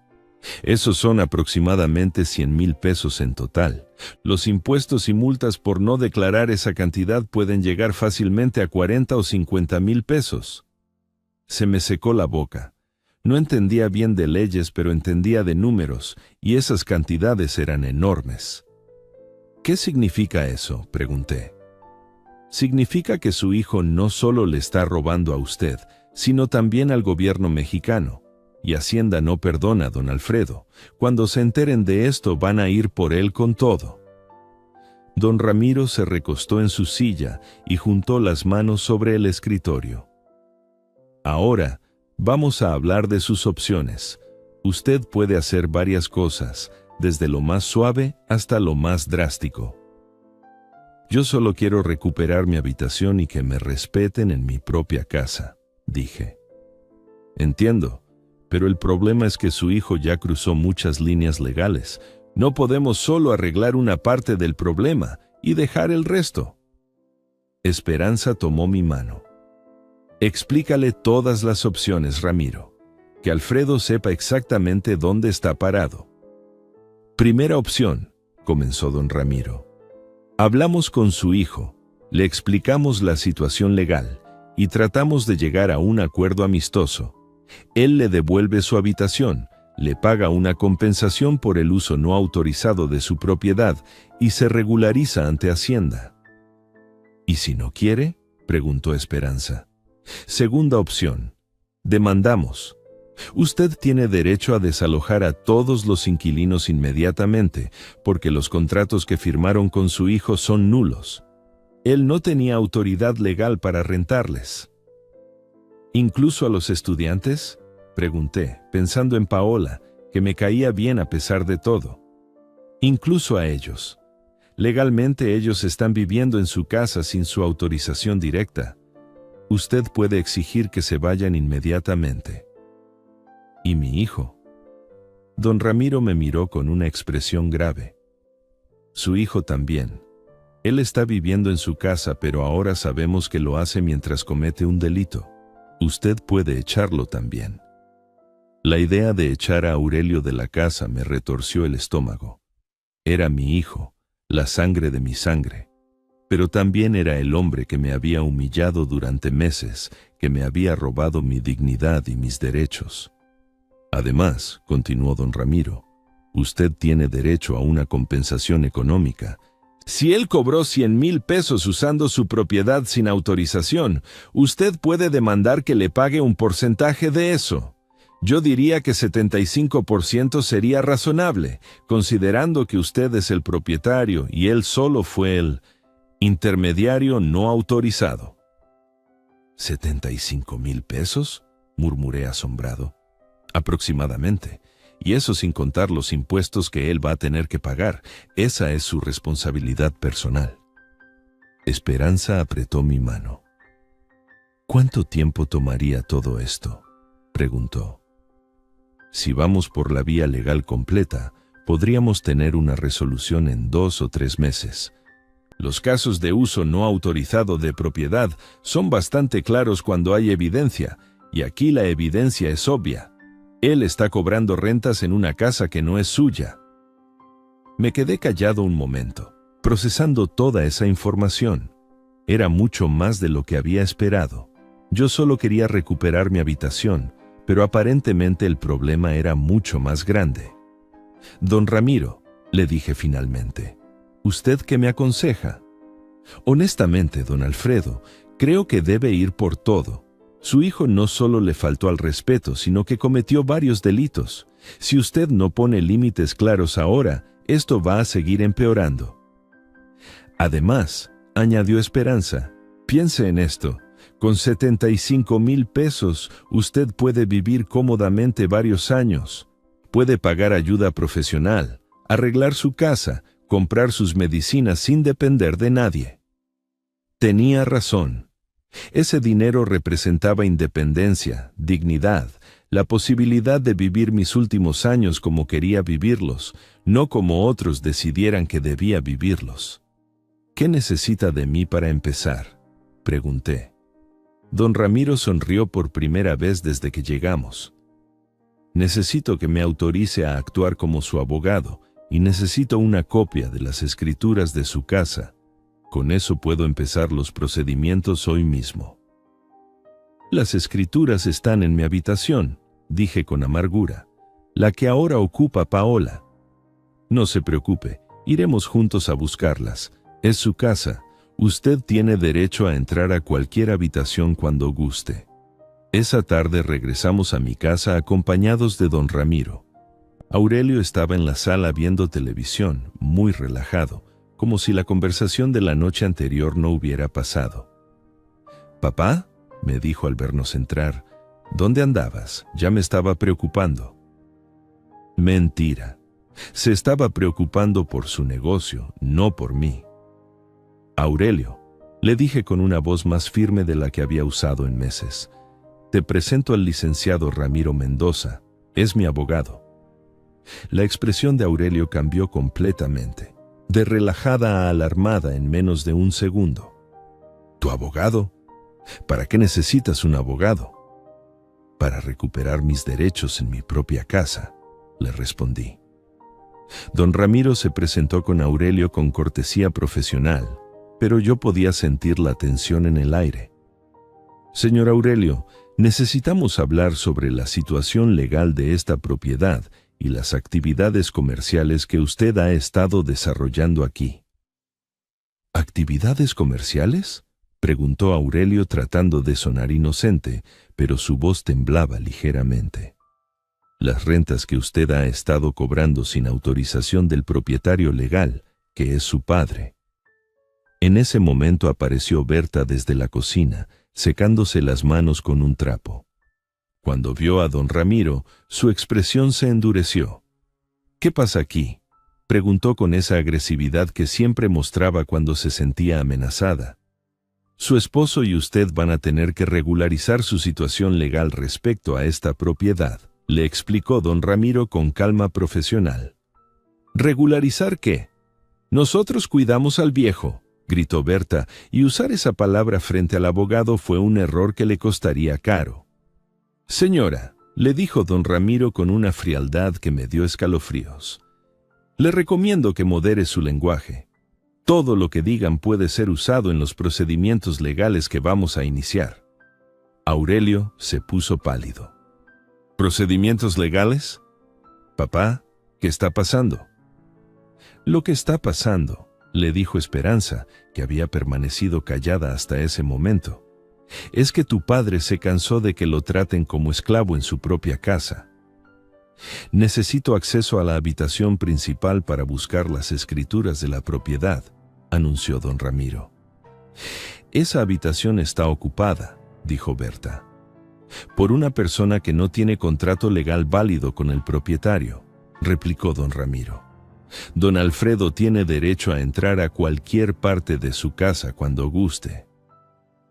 Esos son aproximadamente 100,000 pesos en total. Los impuestos y multas por no declarar esa cantidad pueden llegar fácilmente a 40 o 50,000 pesos. Se me secó la boca. No entendía bien de leyes, pero entendía de números, y esas cantidades eran enormes. ¿Qué significa eso?, pregunté. Significa que su hijo no solo le está robando a usted, sino también al gobierno mexicano. Y Hacienda no perdona, don Alfredo. Cuando se enteren de esto van a ir por él con todo. Don Ramiro se recostó en su silla y juntó las manos sobre el escritorio. Ahora, vamos a hablar de sus opciones. Usted puede hacer varias cosas, desde lo más suave hasta lo más drástico. Yo solo quiero recuperar mi habitación y que me respeten en mi propia casa, dije. Entiendo, pero el problema es que su hijo ya cruzó muchas líneas legales. No podemos solo arreglar una parte del problema y dejar el resto. Esperanza tomó mi mano. Explícale todas las opciones, Ramiro. Que Alfredo sepa exactamente dónde está parado. Primera opción, comenzó don Ramiro. Hablamos con su hijo, le explicamos la situación legal y tratamos de llegar a un acuerdo amistoso. Él le devuelve su habitación, le paga una compensación por el uso no autorizado de su propiedad y se regulariza ante Hacienda. ¿Y si no quiere?, preguntó Esperanza. Segunda opción, demandamos. Usted tiene derecho a desalojar a todos los inquilinos inmediatamente, porque los contratos que firmaron con su hijo son nulos. Él no tenía autoridad legal para rentarles. ¿Incluso a los estudiantes?, pregunté, pensando en Paola, que me caía bien a pesar de todo. Incluso a ellos. Legalmente ellos están viviendo en su casa sin su autorización directa. Usted puede exigir que se vayan inmediatamente. ¿Y mi hijo? Don Ramiro me miró con una expresión grave. Su hijo también. Él está viviendo en su casa, pero ahora sabemos que lo hace mientras comete un delito. Usted puede echarlo también. La idea de echar a Aurelio de la casa me retorció el estómago. Era mi hijo, la sangre de mi sangre. Pero también era el hombre que me había humillado durante meses, que me había robado mi dignidad y mis derechos. Además, continuó don Ramiro, usted tiene derecho a una compensación económica. Si él cobró 100,000 pesos usando su propiedad sin autorización, usted puede demandar que le pague un porcentaje de eso. Yo diría que 75% sería razonable, considerando que usted es el propietario y él solo fue el intermediario no autorizado. ¿75,000 pesos? Murmuré asombrado. Aproximadamente, y eso sin contar los impuestos que él va a tener que pagar. Esa es su responsabilidad personal. Esperanza apretó mi mano. ¿Cuánto tiempo tomaría todo esto?, preguntó. Si vamos por la vía legal completa, podríamos tener una resolución en 2 o 3 meses. Los casos de uso no autorizado de propiedad son bastante claros cuando hay evidencia, y aquí la evidencia es obvia. Él está cobrando rentas en una casa que no es suya. Me quedé callado un momento, procesando toda esa información. Era mucho más de lo que había esperado. Yo solo quería recuperar mi habitación, pero aparentemente el problema era mucho más grande. Don Ramiro, le dije finalmente, ¿usted qué me aconseja? Honestamente, don Alfredo, creo que debe ir por todo. Su hijo no solo le faltó al respeto, sino que cometió varios delitos. Si usted no pone límites claros ahora, esto va a seguir empeorando. Además, añadió Esperanza, piense en esto. Con 75,000 pesos, usted puede vivir cómodamente varios años. Puede pagar ayuda profesional, arreglar su casa, comprar sus medicinas sin depender de nadie. Tenía razón. Ese dinero representaba independencia, dignidad, la posibilidad de vivir mis últimos años como quería vivirlos, no como otros decidieran que debía vivirlos. ¿Qué necesita de mí para empezar?, pregunté. Don Ramiro sonrió por primera vez desde que llegamos. Necesito que me autorice a actuar como su abogado y necesito una copia de las escrituras de su casa. Con eso puedo empezar los procedimientos hoy mismo. Las escrituras están en mi habitación, dije con amargura, la que ahora ocupa Paola. No se preocupe, iremos juntos a buscarlas. Es su casa. Usted tiene derecho a entrar a cualquier habitación cuando guste. Esa tarde regresamos a mi casa acompañados de don Ramiro. Aurelio estaba en la sala viendo televisión, muy relajado, como si la conversación de la noche anterior no hubiera pasado. «Papá», me dijo al vernos entrar, «¿dónde andabas? Ya me estaba preocupando». Mentira. Se estaba preocupando por su negocio, no por mí. «Aurelio», le dije con una voz más firme de la que había usado en meses, «te presento al licenciado Ramiro Mendoza, es mi abogado». La expresión de Aurelio cambió completamente, de relajada a alarmada en menos de un segundo. «¿Tu abogado? ¿Para qué necesitas un abogado?» «Para recuperar mis derechos en mi propia casa», le respondí. Don Ramiro se presentó con Aurelio con cortesía profesional, pero yo podía sentir la tensión en el aire. «Señor Aurelio, necesitamos hablar sobre la situación legal de esta propiedad y las actividades comerciales que usted ha estado desarrollando aquí». «¿Actividades comerciales?», preguntó Aurelio tratando de sonar inocente, pero su voz temblaba ligeramente. «Las rentas que usted ha estado cobrando sin autorización del propietario legal, que es su padre». En ese momento apareció Berta desde la cocina, secándose las manos con un trapo. Cuando vio a don Ramiro, su expresión se endureció. «¿Qué pasa aquí?», preguntó con esa agresividad que siempre mostraba cuando se sentía amenazada. «Su esposo y usted van a tener que regularizar su situación legal respecto a esta propiedad», le explicó don Ramiro con calma profesional. «¿Regularizar qué? Nosotros cuidamos al viejo», gritó Berta, y usar esa palabra frente al abogado fue un error que le costaría caro. «Señora», le dijo don Ramiro con una frialdad que me dio escalofríos, «le recomiendo que modere su lenguaje. Todo lo que digan puede ser usado en los procedimientos legales que vamos a iniciar». Aurelio se puso pálido. «¿Procedimientos legales? Papá, ¿qué está pasando?» «Lo que está pasando», le dijo Esperanza, que había permanecido callada hasta ese momento, «es que tu padre se cansó de que lo traten como esclavo en su propia casa. Necesito acceso a la habitación principal para buscar las escrituras de la propiedad», anunció don Ramiro. «Esa habitación está ocupada», dijo Berta, «por una persona que no tiene contrato legal válido con el propietario», replicó don Ramiro. «Don Alfredo tiene derecho a entrar a cualquier parte de su casa cuando guste».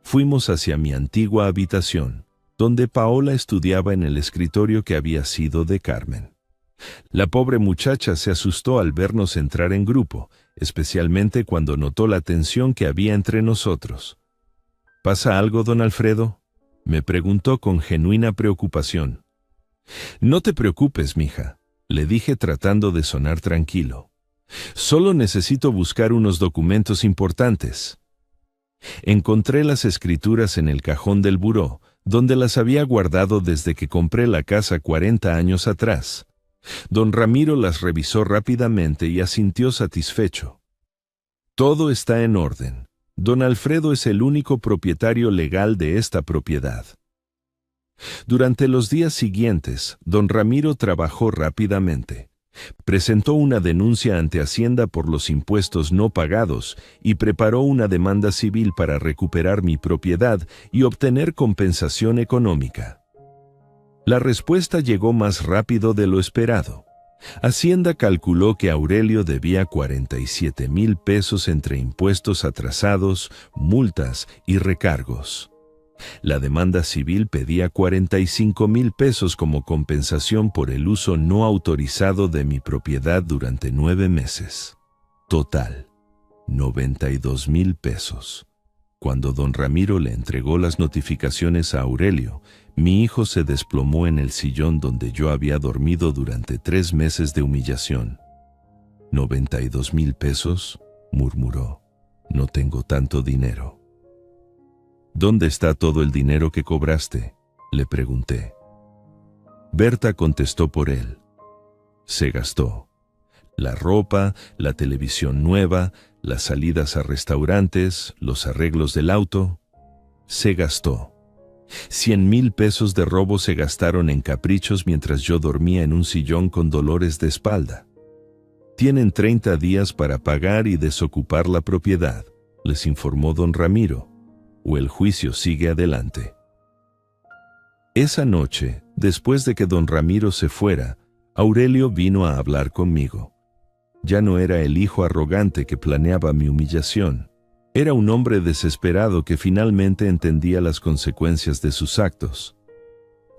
Fuimos hacia mi antigua habitación, donde Paola estudiaba en el escritorio que había sido de Carmen. La pobre muchacha se asustó al vernos entrar en grupo, especialmente cuando notó la tensión que había entre nosotros. «¿Pasa algo, don Alfredo?», me preguntó con genuina preocupación. No te preocupes, mija, le dije tratando de sonar tranquilo. Solo necesito buscar unos documentos importantes. Encontré las escrituras en el cajón del buró, donde las había guardado desde que compré la casa 40 años atrás. Don Ramiro las revisó rápidamente y asintió satisfecho. Todo está en orden. Don Alfredo es el único propietario legal de esta propiedad. Durante los días siguientes, don Ramiro trabajó rápidamente. Presentó una denuncia ante Hacienda por los impuestos no pagados y preparó una demanda civil para recuperar mi propiedad y obtener compensación económica. La respuesta llegó más rápido de lo esperado. Hacienda calculó que Aurelio debía 47,000 pesos entre impuestos atrasados, multas y recargos. La demanda civil pedía 45,000 pesos como compensación por el uso no autorizado de mi propiedad durante 9 meses. Total, 92,000 pesos. Cuando don Ramiro le entregó las notificaciones a Aurelio, mi hijo se desplomó en el sillón donde yo había dormido durante 3 meses de humillación. «¿92,000 pesos?» murmuró. «No tengo tanto dinero». «¿Dónde está todo el dinero que cobraste?», le pregunté. Berta contestó por él. Se gastó. La ropa, la televisión nueva, las salidas a restaurantes, los arreglos del auto. Se gastó. 100,000 pesos de robo se gastaron en caprichos mientras yo dormía en un sillón con dolores de espalda. Tienen 30 días para pagar y desocupar la propiedad, les informó don Ramiro, o el juicio sigue adelante. Esa noche, después de que don Ramiro se fuera, Aurelio vino a hablar conmigo. Ya no era el hijo arrogante que planeaba mi humillación. Era un hombre desesperado que finalmente entendía las consecuencias de sus actos.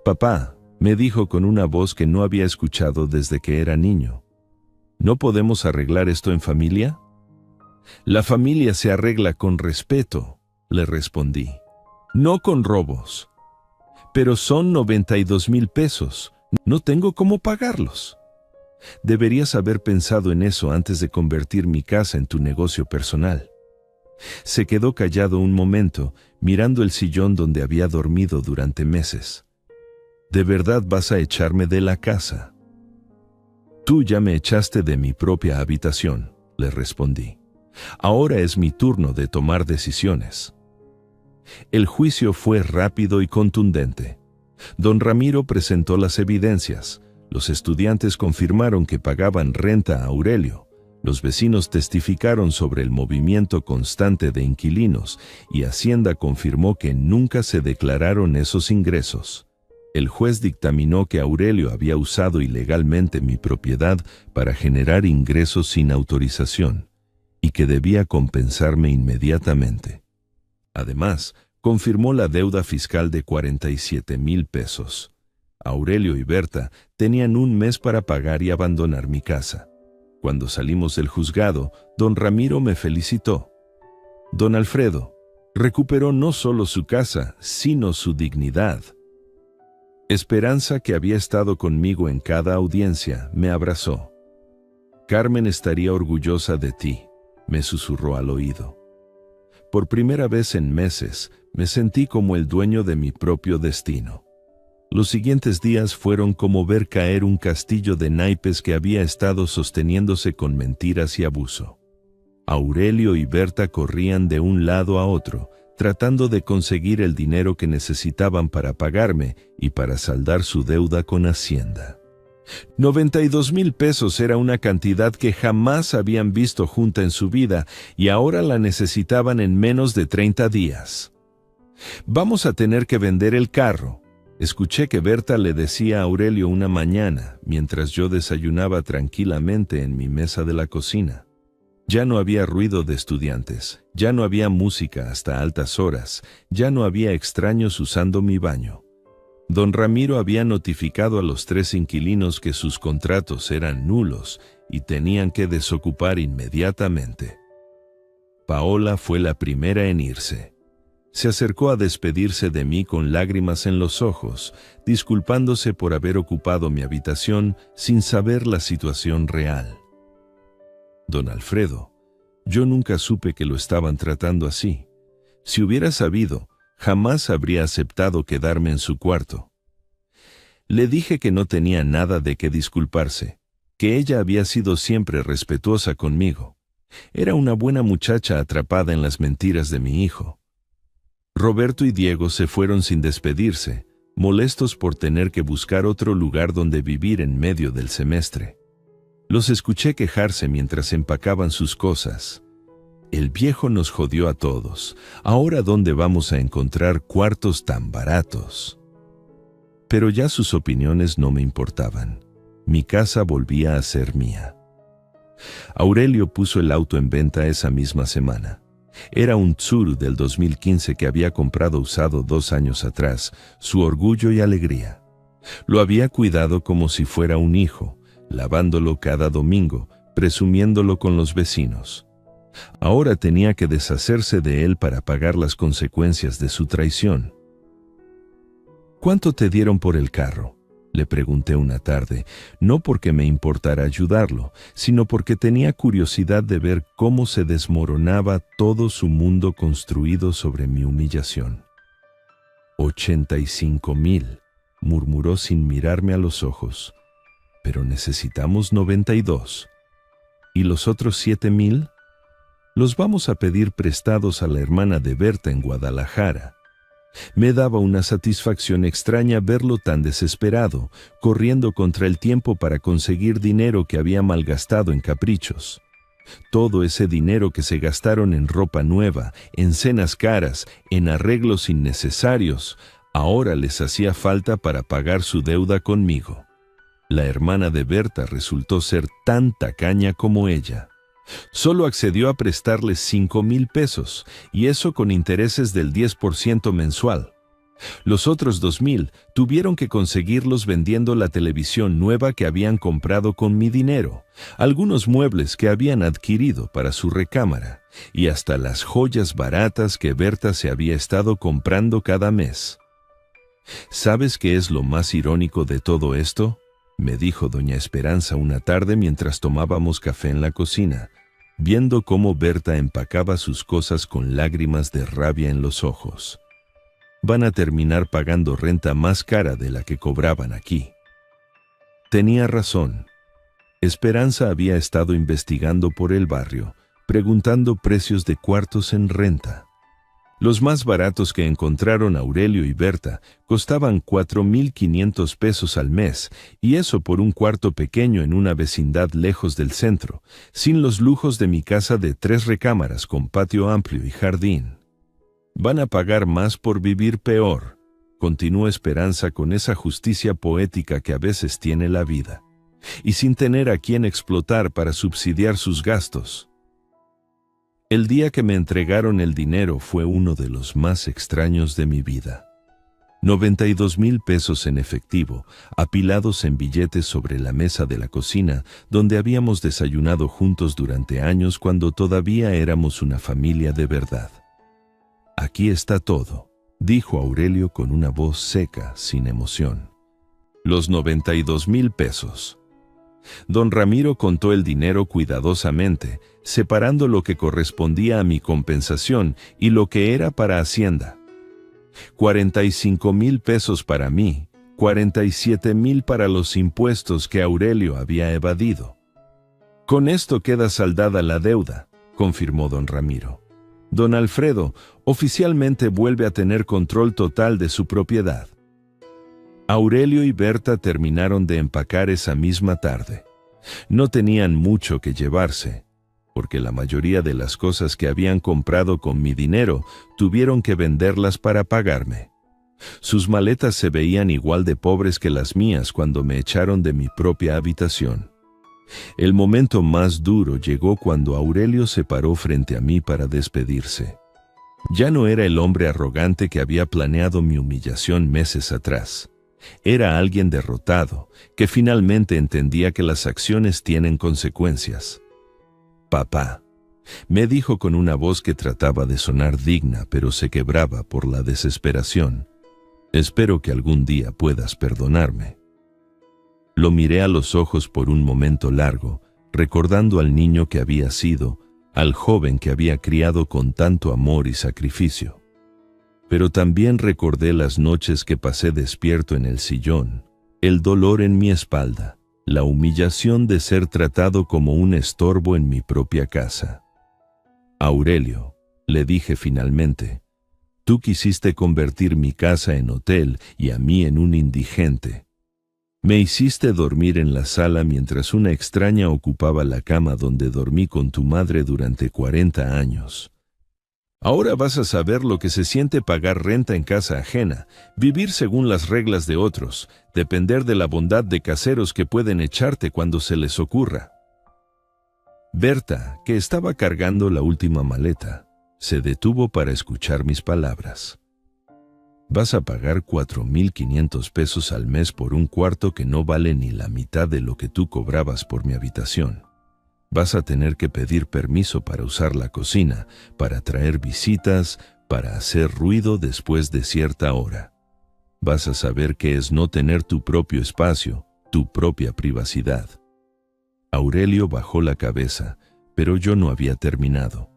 «Papá», me dijo con una voz que no había escuchado desde que era niño, «¿no podemos arreglar esto en familia?». «La familia se arregla con respeto», le respondí, «no con robos». «Pero son 92,000 pesos, no tengo cómo pagarlos». «Deberías haber pensado en eso antes de convertir mi casa en tu negocio personal». Se quedó callado un momento, mirando el sillón donde había dormido durante meses. «¿De verdad vas a echarme de la casa?». «Tú ya me echaste de mi propia habitación», le respondí. «Ahora es mi turno de tomar decisiones». El juicio fue rápido y contundente. Don Ramiro presentó las evidencias. Los estudiantes confirmaron que pagaban renta a Aurelio. Los vecinos testificaron sobre el movimiento constante de inquilinos y Hacienda confirmó que nunca se declararon esos ingresos. El juez dictaminó que Aurelio había usado ilegalmente mi propiedad para generar ingresos sin autorización y que debía compensarme inmediatamente. Además, confirmó la deuda fiscal de 47,000 pesos. Aurelio y Berta tenían un mes para pagar y abandonar mi casa. Cuando salimos del juzgado, don Ramiro me felicitó. «Don Alfredo, recuperó no solo su casa, sino su dignidad». Esperanza, que había estado conmigo en cada audiencia, me abrazó. «Carmen estaría orgullosa de ti», me susurró al oído. Por primera vez en meses, me sentí como el dueño de mi propio destino. Los siguientes días fueron como ver caer un castillo de naipes que había estado sosteniéndose con mentiras y abuso. Aurelio y Berta corrían de un lado a otro, tratando de conseguir el dinero que necesitaban para pagarme y para saldar su deuda con Hacienda. 92,000 pesos era una cantidad que jamás habían visto junta en su vida y ahora la necesitaban en menos de 30 días. «Vamos a tener que vender el carro», escuché que Berta le decía a Aurelio una mañana, mientras yo desayunaba tranquilamente en mi mesa de la cocina. Ya no había ruido de estudiantes, ya no había música hasta altas horas, ya no había extraños usando mi baño. Don Ramiro había notificado a los 3 inquilinos que sus contratos eran nulos y tenían que desocupar inmediatamente. Paola fue la primera en irse. Se acercó a despedirse de mí con lágrimas en los ojos, disculpándose por haber ocupado mi habitación sin saber la situación real. Don Alfredo, yo nunca supe que lo estaban tratando así. Si hubiera sabido, jamás habría aceptado quedarme en su cuarto. Le dije que no tenía nada de qué disculparse, que ella había sido siempre respetuosa conmigo. Era una buena muchacha atrapada en las mentiras de mi hijo. Roberto y Diego se fueron sin despedirse, molestos por tener que buscar otro lugar donde vivir en medio del semestre. Los escuché quejarse mientras empacaban sus cosas. El viejo nos jodió a todos. ¿Ahora dónde vamos a encontrar cuartos tan baratos? Pero ya sus opiniones no me importaban. Mi casa volvía a ser mía. Aurelio puso el auto en venta esa misma semana. Era un Tsuru del 2015 que había comprado usado 2 años atrás, su orgullo y alegría. Lo había cuidado como si fuera un hijo, lavándolo cada domingo, presumiéndolo con los vecinos. Ahora tenía que deshacerse de él para pagar las consecuencias de su traición. ¿Cuánto te dieron por el carro?, le pregunté una tarde, no porque me importara ayudarlo, sino porque tenía curiosidad de ver cómo se desmoronaba todo su mundo construido sobre mi humillación. 85,000, murmuró sin mirarme a los ojos. Pero necesitamos 92. ¿Y los otros 7,000? Los vamos a pedir prestados a la hermana de Berta en Guadalajara. Me daba una satisfacción extraña verlo tan desesperado, corriendo contra el tiempo para conseguir dinero que había malgastado en caprichos. Todo ese dinero que se gastaron en ropa nueva, en cenas caras, en arreglos innecesarios, ahora les hacía falta para pagar su deuda conmigo. La hermana de Berta resultó ser tan tacaña como ella. Solo accedió a prestarles 5,000 pesos, y eso con intereses del 10% mensual. Los otros 2,000 tuvieron que conseguirlos vendiendo la televisión nueva que habían comprado con mi dinero, algunos muebles que habían adquirido para su recámara, y hasta las joyas baratas que Berta se había estado comprando cada mes. ¿Sabes qué es lo más irónico de todo esto?, me dijo doña Esperanza una tarde mientras tomábamos café en la cocina, viendo cómo Berta empacaba sus cosas con lágrimas de rabia en los ojos. Van a terminar pagando renta más cara de la que cobraban aquí. Tenía razón. Esperanza había estado investigando por el barrio, preguntando precios de cuartos en renta. Los más baratos que encontraron Aurelio y Berta costaban 4,500 pesos al mes, y eso por un cuarto pequeño en una vecindad lejos del centro, sin los lujos de mi casa de 3 recámaras con patio amplio y jardín. Van a pagar más por vivir peor, continuó Esperanza con esa justicia poética que a veces tiene la vida, y sin tener a quien explotar para subsidiar sus gastos. El día que me entregaron el dinero fue uno de los más extraños de mi vida. 92,000 pesos en efectivo, apilados en billetes sobre la mesa de la cocina, donde habíamos desayunado juntos durante años cuando todavía éramos una familia de verdad. Aquí está todo, dijo Aurelio con una voz seca, sin emoción. Los 92,000 pesos. Don Ramiro contó el dinero cuidadosamente, separando lo que correspondía a mi compensación y lo que era para Hacienda. 45,000 pesos para mí, 47,000 para los impuestos que Aurelio había evadido. Con esto queda saldada la deuda, confirmó don Ramiro. Don Alfredo oficialmente vuelve a tener control total de su propiedad. Aurelio y Berta terminaron de empacar esa misma tarde. No tenían mucho que llevarse, porque la mayoría de las cosas que habían comprado con mi dinero tuvieron que venderlas para pagarme. Sus maletas se veían igual de pobres que las mías cuando me echaron de mi propia habitación. El momento más duro llegó cuando Aurelio se paró frente a mí para despedirse. Ya no era el hombre arrogante que había planeado mi humillación meses atrás. Era alguien derrotado, que finalmente entendía que las acciones tienen consecuencias. Papá, Me dijo con una voz que trataba de sonar digna, pero se quebraba por la desesperación. Espero que algún día puedas perdonarme. Lo miré a los ojos por un momento largo, recordando al niño que había sido, al joven que había criado con tanto amor y sacrificio. Pero también recordé las noches que pasé despierto en el sillón, el dolor en mi espalda, la humillación de ser tratado como un estorbo en mi propia casa. Aurelio, le dije finalmente, tú quisiste convertir mi casa en hotel y a mí en un indigente. Me hiciste dormir en la sala mientras una extraña ocupaba la cama donde dormí con tu madre durante 40 años. Ahora vas a saber lo que se siente pagar renta en casa ajena, vivir según las reglas de otros, depender de la bondad de caseros que pueden echarte cuando se les ocurra. Berta, que estaba cargando la última maleta, se detuvo para escuchar mis palabras. Vas a pagar 4,500 pesos al mes por un cuarto que no vale ni la mitad de lo que tú cobrabas por mi habitación. Vas a tener que pedir permiso para usar la cocina, para traer visitas, para hacer ruido después de cierta hora. Vas a saber qué es no tener tu propio espacio, tu propia privacidad. Aurelio bajó la cabeza, pero yo no había terminado.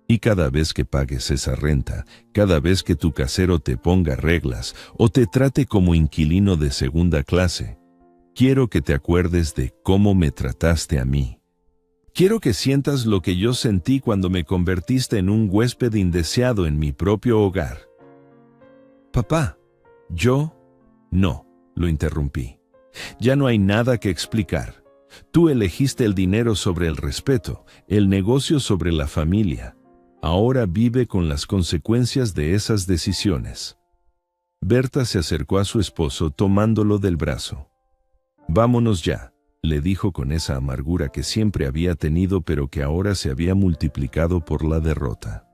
Y cada vez que pagues esa renta, cada vez que tu casero te ponga reglas o te trate como inquilino de segunda clase, quiero que te acuerdes de cómo me trataste a mí. Quiero que sientas lo que yo sentí cuando me convertiste en un huésped indeseado en mi propio hogar. Papá, no, lo interrumpí. Ya no hay nada que explicar. Tú elegiste el dinero sobre el respeto, el negocio sobre la familia. Ahora vive con las consecuencias de esas decisiones. Berta se acercó a su esposo tomándolo del brazo. Vámonos ya, le dijo con esa amargura que siempre había tenido pero que ahora se había multiplicado por la derrota.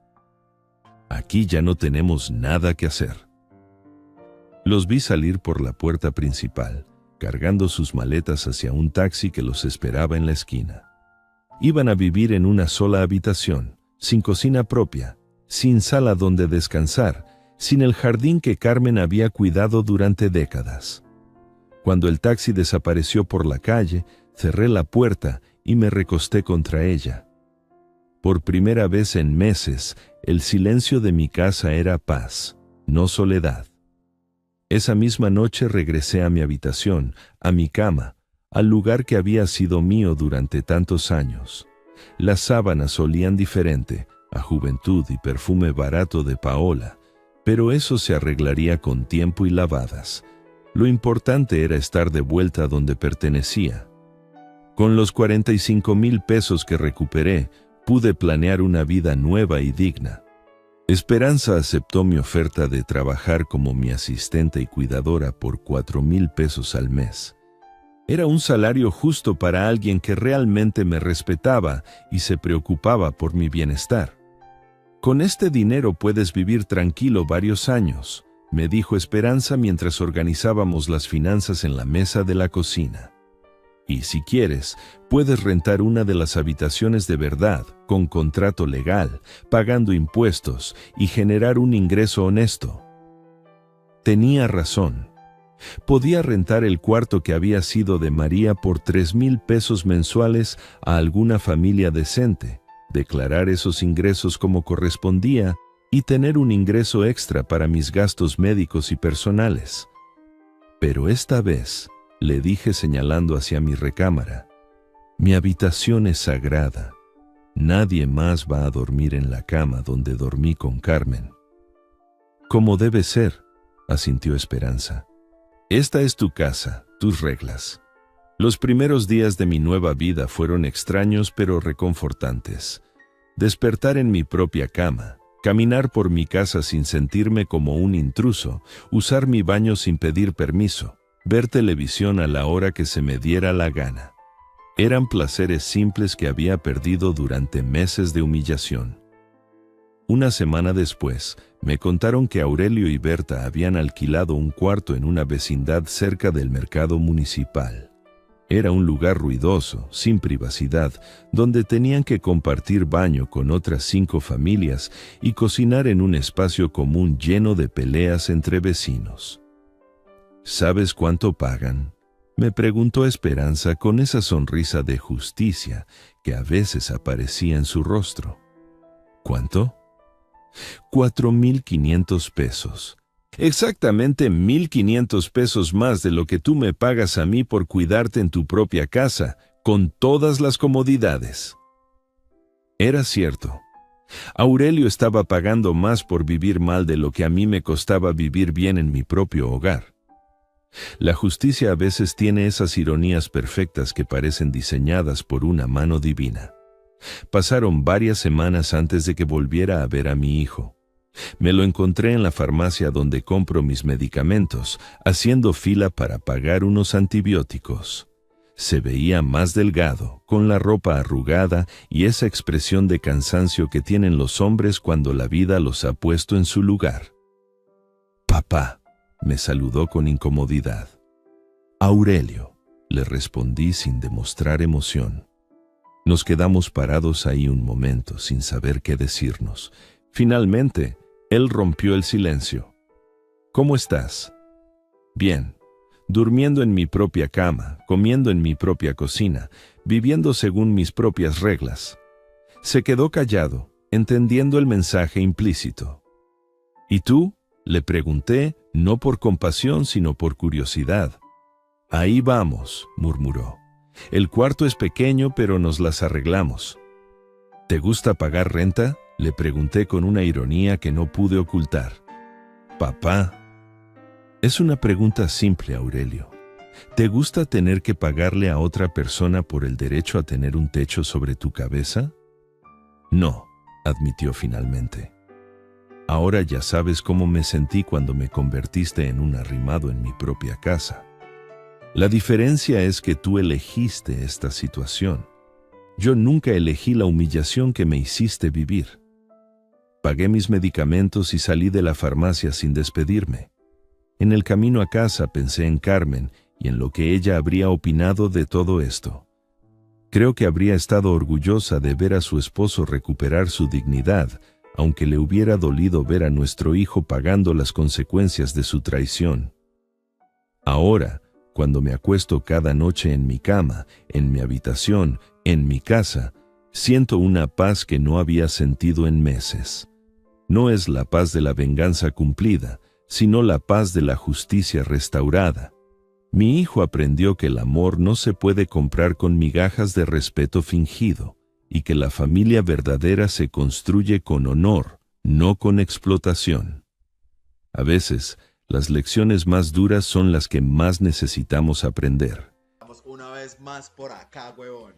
Aquí ya no tenemos nada que hacer. Los vi salir por la puerta principal, cargando sus maletas hacia un taxi que los esperaba en la esquina. Iban a vivir en una sola habitación, sin cocina propia, sin sala donde descansar, sin el jardín que Carmen había cuidado durante décadas. Cuando el taxi desapareció por la calle, cerré la puerta y me recosté contra ella. Por primera vez en meses, el silencio de mi casa era paz, no soledad. Esa misma noche regresé a mi habitación, a mi cama, al lugar que había sido mío durante tantos años. Las sábanas olían diferente, a juventud y perfume barato de Paola, pero eso se arreglaría con tiempo y lavadas. Lo importante era estar de vuelta donde pertenecía. Con los 45,000 pesos que recuperé, pude planear una vida nueva y digna. Esperanza aceptó mi oferta de trabajar como mi asistente y cuidadora por 4,000 pesos al mes. Era un salario justo para alguien que realmente me respetaba y se preocupaba por mi bienestar. Con este dinero puedes vivir tranquilo varios años, me dijo Esperanza mientras organizábamos las finanzas en la mesa de la cocina. Y si quieres, puedes rentar una de las habitaciones de verdad, con contrato legal, pagando impuestos y generar un ingreso honesto. Tenía razón. Podía rentar el cuarto que había sido de María por 3,000 pesos mensuales a alguna familia decente, declarar esos ingresos como correspondía y tener un ingreso extra para mis gastos médicos y personales. Pero esta vez, le dije señalando hacia mi recámara, mi habitación es sagrada. Nadie más va a dormir en la cama donde dormí con Carmen. Como debe ser, asintió Esperanza. Esta es tu casa, tus reglas. Los primeros días de mi nueva vida fueron extraños pero reconfortantes. Despertar en mi propia cama, caminar por mi casa sin sentirme como un intruso, usar mi baño sin pedir permiso, ver televisión a la hora que se me diera la gana. Eran placeres simples que había perdido durante meses de humillación. Una semana después, me contaron que Aurelio y Berta habían alquilado un cuarto en una vecindad cerca del mercado municipal. Era un lugar ruidoso, sin privacidad, donde tenían que compartir baño con otras 5 familias y cocinar en un espacio común lleno de peleas entre vecinos. ¿Sabes cuánto pagan?, me preguntó Esperanza con esa sonrisa de justicia que a veces aparecía en su rostro. ¿Cuánto? 4,500 pesos. Exactamente 1,500 pesos más de lo que tú me pagas a mí por cuidarte en tu propia casa, con todas las comodidades. Era cierto. Aurelio estaba pagando más por vivir mal de lo que a mí me costaba vivir bien en mi propio hogar. La justicia a veces tiene esas ironías perfectas que parecen diseñadas por una mano divina. Pasaron varias semanas antes de que volviera a ver a mi hijo. Me lo encontré en la farmacia donde compro mis medicamentos, haciendo fila para pagar unos antibióticos. Se veía más delgado, con la ropa arrugada y esa expresión de cansancio que tienen los hombres cuando la vida los ha puesto en su lugar. «Papá», me saludó con incomodidad. «Aurelio», le respondí sin demostrar emoción. Nos quedamos parados ahí un momento sin saber qué decirnos. Finalmente, él rompió el silencio. «¿Cómo estás?» «Bien, durmiendo en mi propia cama, comiendo en mi propia cocina, viviendo según mis propias reglas». Se quedó callado, entendiendo el mensaje implícito. «¿Y tú?», le pregunté, no por compasión, sino por curiosidad. «Ahí vamos», murmuró. «El cuarto es pequeño, pero nos las arreglamos». «¿Te gusta pagar renta?», le pregunté con una ironía que no pude ocultar. «Papá». Es una pregunta simple, Aurelio. ¿Te gusta tener que pagarle a otra persona por el derecho a tener un techo sobre tu cabeza? No, admitió finalmente. Ahora ya sabes cómo me sentí cuando me convertiste en un arrimado en mi propia casa. La diferencia es que tú elegiste esta situación. Yo nunca elegí la humillación que me hiciste vivir. Pagué mis medicamentos y salí de la farmacia sin despedirme. En el camino a casa pensé en Carmen y en lo que ella habría opinado de todo esto. Creo que habría estado orgullosa de ver a su esposo recuperar su dignidad, aunque le hubiera dolido ver a nuestro hijo pagando las consecuencias de su traición. Ahora, cuando me acuesto cada noche en mi cama, en mi habitación, en mi casa, siento una paz que no había sentido en meses. No es la paz de la venganza cumplida, sino la paz de la justicia restaurada. Mi hijo aprendió que el amor no se puede comprar con migajas de respeto fingido, y que la familia verdadera se construye con honor, no con explotación. A veces, las lecciones más duras son las que más necesitamos aprender. Vamos una vez más por acá, huevón.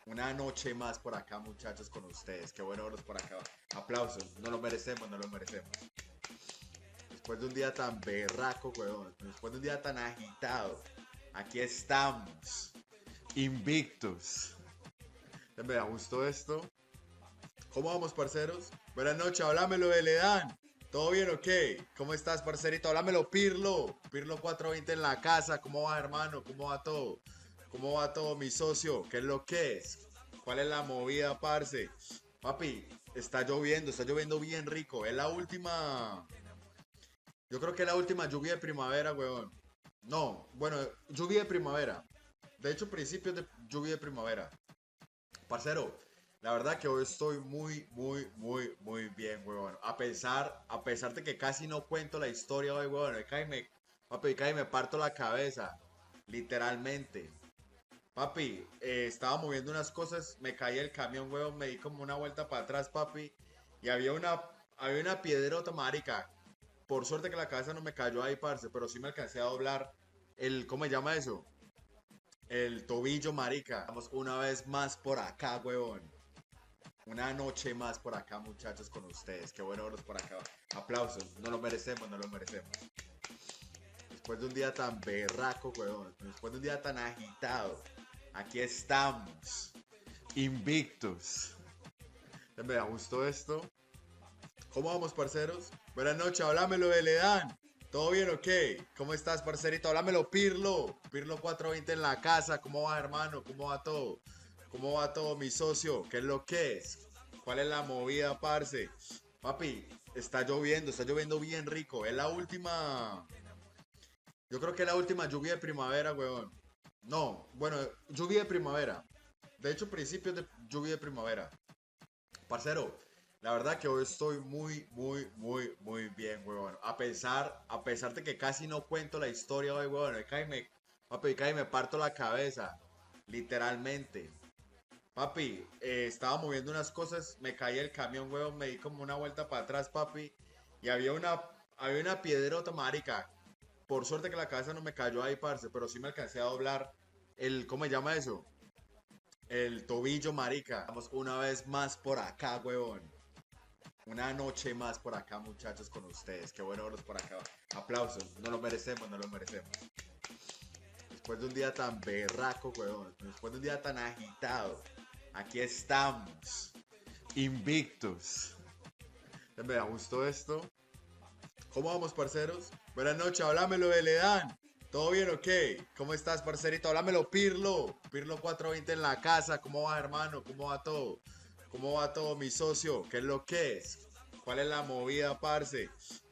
Una noche más por acá, muchachos, con ustedes. Qué bueno verlos por acá. Aplausos. No lo merecemos, no lo merecemos. Después de un día tan berraco, huevón. Después de un día tan agitado. Aquí estamos. Invictus. Me gustó esto. ¿Cómo vamos, parceros? Buenas noches, háblamelo de Ledan. ¿Todo bien o qué? ¿Cómo estás, parcerito? Háblamelo, Pirlo. Pirlo 420 en la casa. ¿Cómo va, hermano? ¿Cómo va todo? ¿Cómo va todo, mi socio? ¿Qué es lo que es? ¿Cuál es la movida, parce? Papi, está lloviendo bien rico. Es la última... Yo creo que es la última lluvia de primavera, weón. No, bueno, lluvia de primavera. De hecho, principios de lluvia de primavera. Parcero, la verdad que hoy estoy muy bien, weón. A pesar de que casi no cuento la historia hoy, weón. Papi, me parto la cabeza. Literalmente. Papi, estaba moviendo unas cosas, me caí el camión, weón, me di como una vuelta para atrás, papi, y había una piedrota, marica. Por suerte que la cabeza no me cayó ahí, parce, pero sí me alcancé a doblar ¿cómo se llama eso? El tobillo, marica. Vamos una vez más por acá, weón. Una noche más por acá, muchachos, con ustedes. Qué bueno verlos por acá. Aplausos, no lo merecemos, no lo merecemos. Después de un día tan berraco, weón. Después de un día tan agitado. Aquí estamos. Invictus. Me gustó esto. ¿Cómo vamos, parceros? Buenas noches, háblamelo de Ledan. ¿Todo bien o qué? ¿Cómo estás, parcerito? Háblamelo, Pirlo. Pirlo 420 en la casa. ¿Cómo va, hermano? ¿Cómo va todo? ¿Cómo va todo, mi socio? ¿Qué es lo que es? ¿Cuál es la movida, parce? Papi, está lloviendo bien rico. Es la última. Yo creo que es la última lluvia de primavera, weón. No, bueno, lluvia de primavera. De hecho, principios de lluvia de primavera. Parcero, la verdad que hoy estoy muy bien, huevón. A pesar de que casi no cuento la historia hoy, huevón. Papi, cae me parto la cabeza. Literalmente. Papi, estaba moviendo unas cosas, me caí el camión, huevón, me di como una vuelta para atrás, papi. Y había una piedrota, marica. Por suerte que la cabeza no me cayó ahí, parce, pero sí me alcancé a doblar ¿cómo se llama eso? El tobillo, marica. Vamos una vez más por acá, huevón. Una noche más por acá, muchachos, con ustedes. Qué bueno verlos por acá. Aplausos. No lo merecemos, no lo merecemos. Después de un día tan berraco, huevón. Después de un día tan agitado. Aquí estamos. Invictos. Me da gusto esto. ¿Cómo vamos, parceros? Buenas noches, háblamelo de Ledán. ¿Todo bien o qué? ¿Cómo estás, parcerito? Háblamelo, Pirlo. Pirlo 420 en la casa. ¿Cómo va, hermano? ¿Cómo va todo? ¿Cómo va todo, mi socio? ¿Qué es lo que es? ¿Cuál es la movida, parce?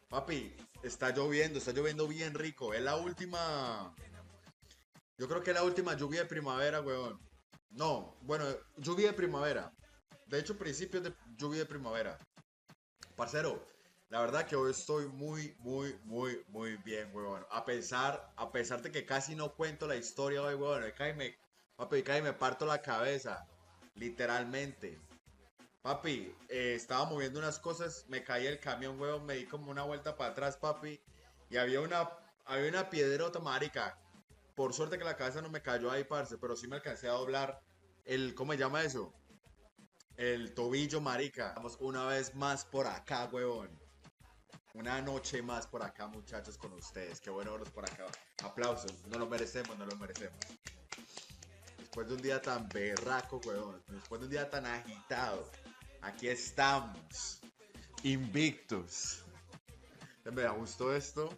Papi, está lloviendo bien rico. Es la última. Yo creo que es la última lluvia de primavera, weón. No, bueno, lluvia de primavera. De hecho, principios de lluvia de primavera. Parcero, la verdad que hoy estoy muy bien, weón. A pesar de que casi no cuento la historia hoy, weón. Papi, cae me parto la cabeza. Literalmente. Papi, estaba moviendo unas cosas, me caí el camión, weón, me di como una vuelta para atrás, papi. Y había una piedrota, marica. Por suerte que la cabeza no me cayó ahí, parce, pero sí me alcancé a doblar ¿cómo se llama eso? El tobillo, marica. Vamos una vez más por acá, weón. Una noche más por acá, muchachos, con ustedes. Qué bueno verlos por acá. Aplausos. No lo merecemos, no lo merecemos. Después de un día tan berraco, weón. Después de un día tan agitado. Aquí estamos. Invictos. Me da gusto esto.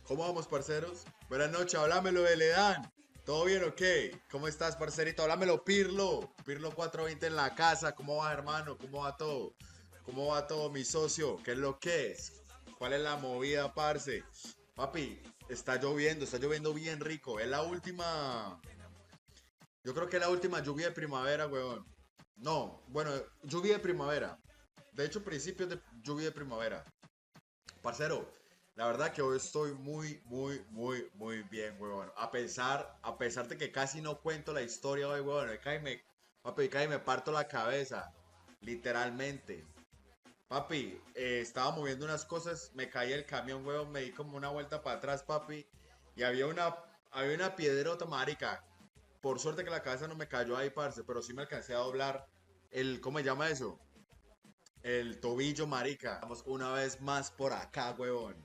¿Cómo vamos, parceros? Buenas noches, háblamelo de Ledán. ¿Todo bien o qué? ¿Cómo estás, parcerito? Háblamelo, Pirlo. Pirlo 420 en la casa. ¿Cómo va, hermano? ¿Cómo va todo? ¿Cómo va todo, mi socio? ¿Qué es lo que es? ¿Cuál es la movida, parce? Papi, está lloviendo bien rico. Es la última. Yo creo que es la última lluvia de primavera, weón. No, bueno, lluvia de primavera. De hecho, principios de lluvia de primavera. Parcero, la verdad que hoy estoy muy bien, weón. A pesar de que casi no cuento la historia hoy, weón. Papi, cae me parto la cabeza. Literalmente. Papi, estaba moviendo unas cosas, me caí el camión, weón, me di como una vuelta para atrás, papi. Y había una piedrota, marica. Por suerte que la cabeza no me cayó ahí, parce, pero sí me alcancé a doblar ¿cómo se llama eso? El tobillo, marica. Vamos una vez más por acá, huevón.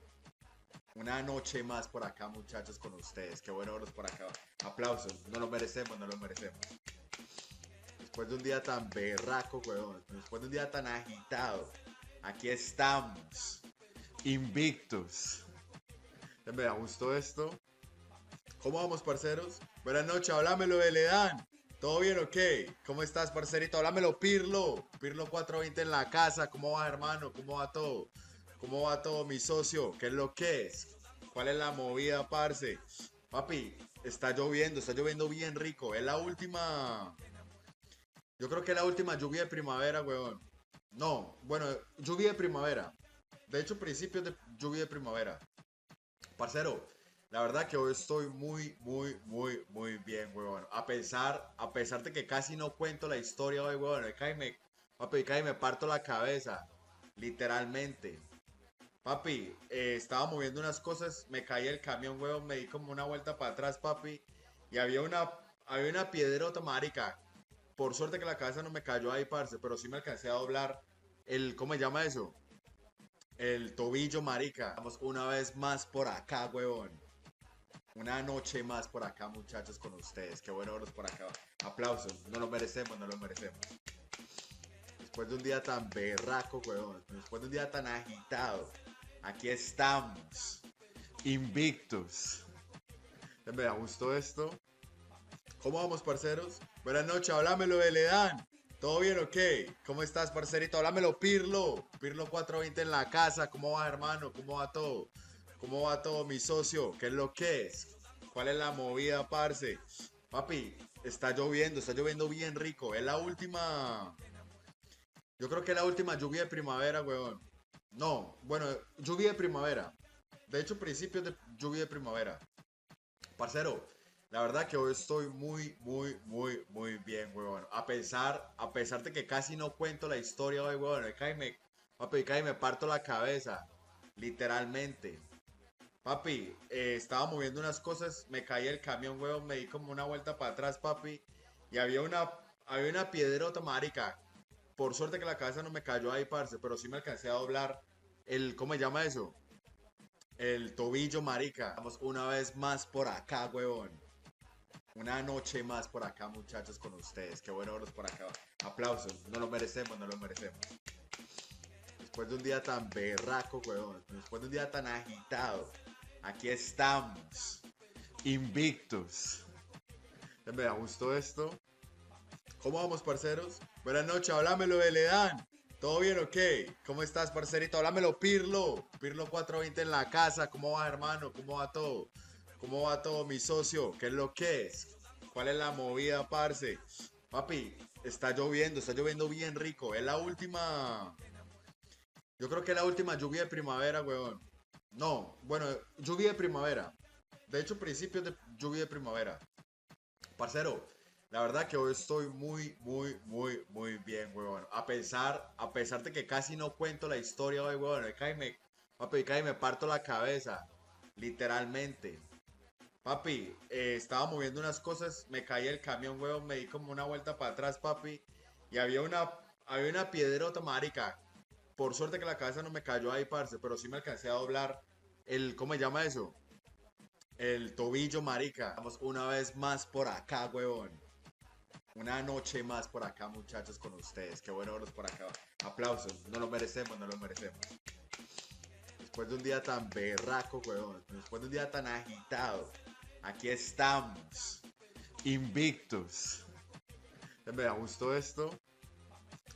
Una noche más por acá, muchachos, con ustedes. Qué bueno verlos por acá. Aplausos. No lo merecemos, no lo merecemos. Después de un día tan berraco, huevón. Después de un día tan agitado. Aquí estamos. Invictos. Me da gusto esto. ¿Cómo vamos, parceros? Buenas noches, háblamelo de Ledán. ¿Todo bien o qué? ¿Cómo estás, parcerito? Háblamelo, Pirlo. Pirlo 420 en la casa. ¿Cómo va, hermano? ¿Cómo va todo? ¿Cómo va todo, mi socio? ¿Qué es lo que es? ¿Cuál es la movida, parce? Papi, está lloviendo bien rico. Es la última. Yo creo que es la última lluvia de primavera, weón. No, bueno, lluvia de primavera. De hecho, principios de lluvia de primavera. Parcero, la verdad que hoy estoy muy bien, weón. A pesar de que casi no cuento la historia hoy, weón. Papi, cae me parto la cabeza. Literalmente. Papi, estaba moviendo unas cosas, me caí el camión, weón, me di como una vuelta para atrás, papi. Y había una piedrota, marica. Por suerte que la cabeza no me cayó ahí, parce, pero sí me alcancé a doblar ¿cómo se llama eso? El tobillo, marica. Vamos una vez más por acá, huevón. Una noche más por acá, muchachos, con ustedes. Qué bueno verlos por acá. Aplausos. No lo merecemos, no lo merecemos. Después de un día tan berraco, huevón. Después de un día tan agitado. Aquí estamos. Invictus. Me gustó esto. ¿Cómo vamos, parceros? Buenas noches, háblamelo de Ledan. ¿Todo bien o qué? ¿Cómo estás, parcerito? Háblamelo, Pirlo. Pirlo 420 en la casa. ¿Cómo va, hermano? ¿Cómo va todo? ¿Cómo va todo, mi socio? ¿Qué es lo que es? ¿Cuál es la movida, parce? Papi, está lloviendo bien rico. Es la última... Yo creo que es la última lluvia de primavera, weón. No, bueno, lluvia de primavera. De hecho, principios de lluvia de primavera. Parcero, la verdad que hoy estoy muy bien, weón. A pesar de que casi no cuento la historia hoy, weón. Papi, cae me parto la cabeza. Literalmente. Papi, estaba moviendo unas cosas, me caí el camión, weón, me di como una vuelta para atrás, papi. Y había una piedrota, marica. Por suerte que la cabeza no me cayó ahí, parce, pero sí me alcancé a doblar ¿cómo se llama eso? El tobillo, marica. Vamos una vez más por acá, huevón. Una noche más por acá, muchachos, con ustedes. Qué bueno verlos por acá. Aplausos. No lo merecemos, no lo merecemos. Después de un día tan berraco, huevón. Después de un día tan agitado. Aquí estamos. Invictus. Me gustó esto. ¿Cómo vamos, parceros? Buenas noches, háblamelo de Ledan. ¿Todo bien o qué? ¿Cómo estás, parcerito? Háblamelo, Pirlo. Pirlo 420 en la casa. ¿Cómo va, hermano? ¿Cómo va todo? ¿Cómo va todo, mi socio? ¿Qué es lo que es? ¿Cuál es la movida, parce? Papi, está lloviendo bien rico. Es la última... Yo creo que es la última lluvia de primavera, weón. No, bueno, lluvia de primavera. De hecho, principios de lluvia de primavera. Parcero, la verdad que hoy estoy muy bien, weón. A pesar de que casi no cuento la historia hoy, weón. Papi, me parto la cabeza. Literalmente. Papi, estaba moviendo unas cosas, me caí el camión, weón, me di como una vuelta para atrás, papi. Y había una piedrota, marica. Por suerte que la cabeza no me cayó ahí, parce, pero sí me alcancé a doblar ¿cómo se llama eso? El tobillo, marica. Vamos una vez más por acá, huevón. Una noche más por acá, muchachos, con ustedes. Qué bueno verlos por acá. Aplausos. No lo merecemos, no lo merecemos. Después de un día tan berraco, huevón. Después de un día tan agitado. Aquí estamos. Invictus. Me gustó esto.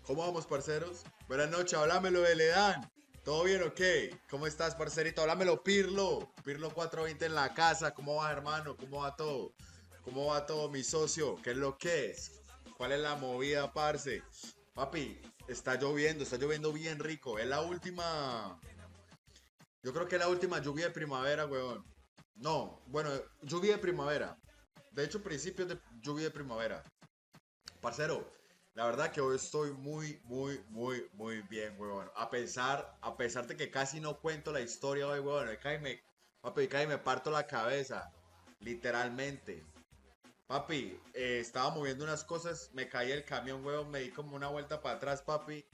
¿Cómo vamos, parceros? Buenas noches, háblamelo de Ledan. ¿Todo bien o qué? ¿Cómo estás, parcerito? Háblamelo, Pirlo. Pirlo 420 en la casa. ¿Cómo va, hermano? ¿Cómo va todo? ¿Cómo va todo, mi socio? ¿Qué es lo que es? ¿Cuál es la movida, parce? Papi, está lloviendo bien rico. Es la última... Yo creo que es la última lluvia de primavera, weón. No, bueno, lluvia de primavera. De hecho, principios de lluvia de primavera. Parcero, la verdad que hoy estoy muy bien, weón. A pesar de que casi no cuento la historia hoy, weón. Papi, me parto la cabeza. Literalmente. Papi, estaba moviendo unas cosas, me caí el camión, weón, me di como una vuelta para atrás, papi.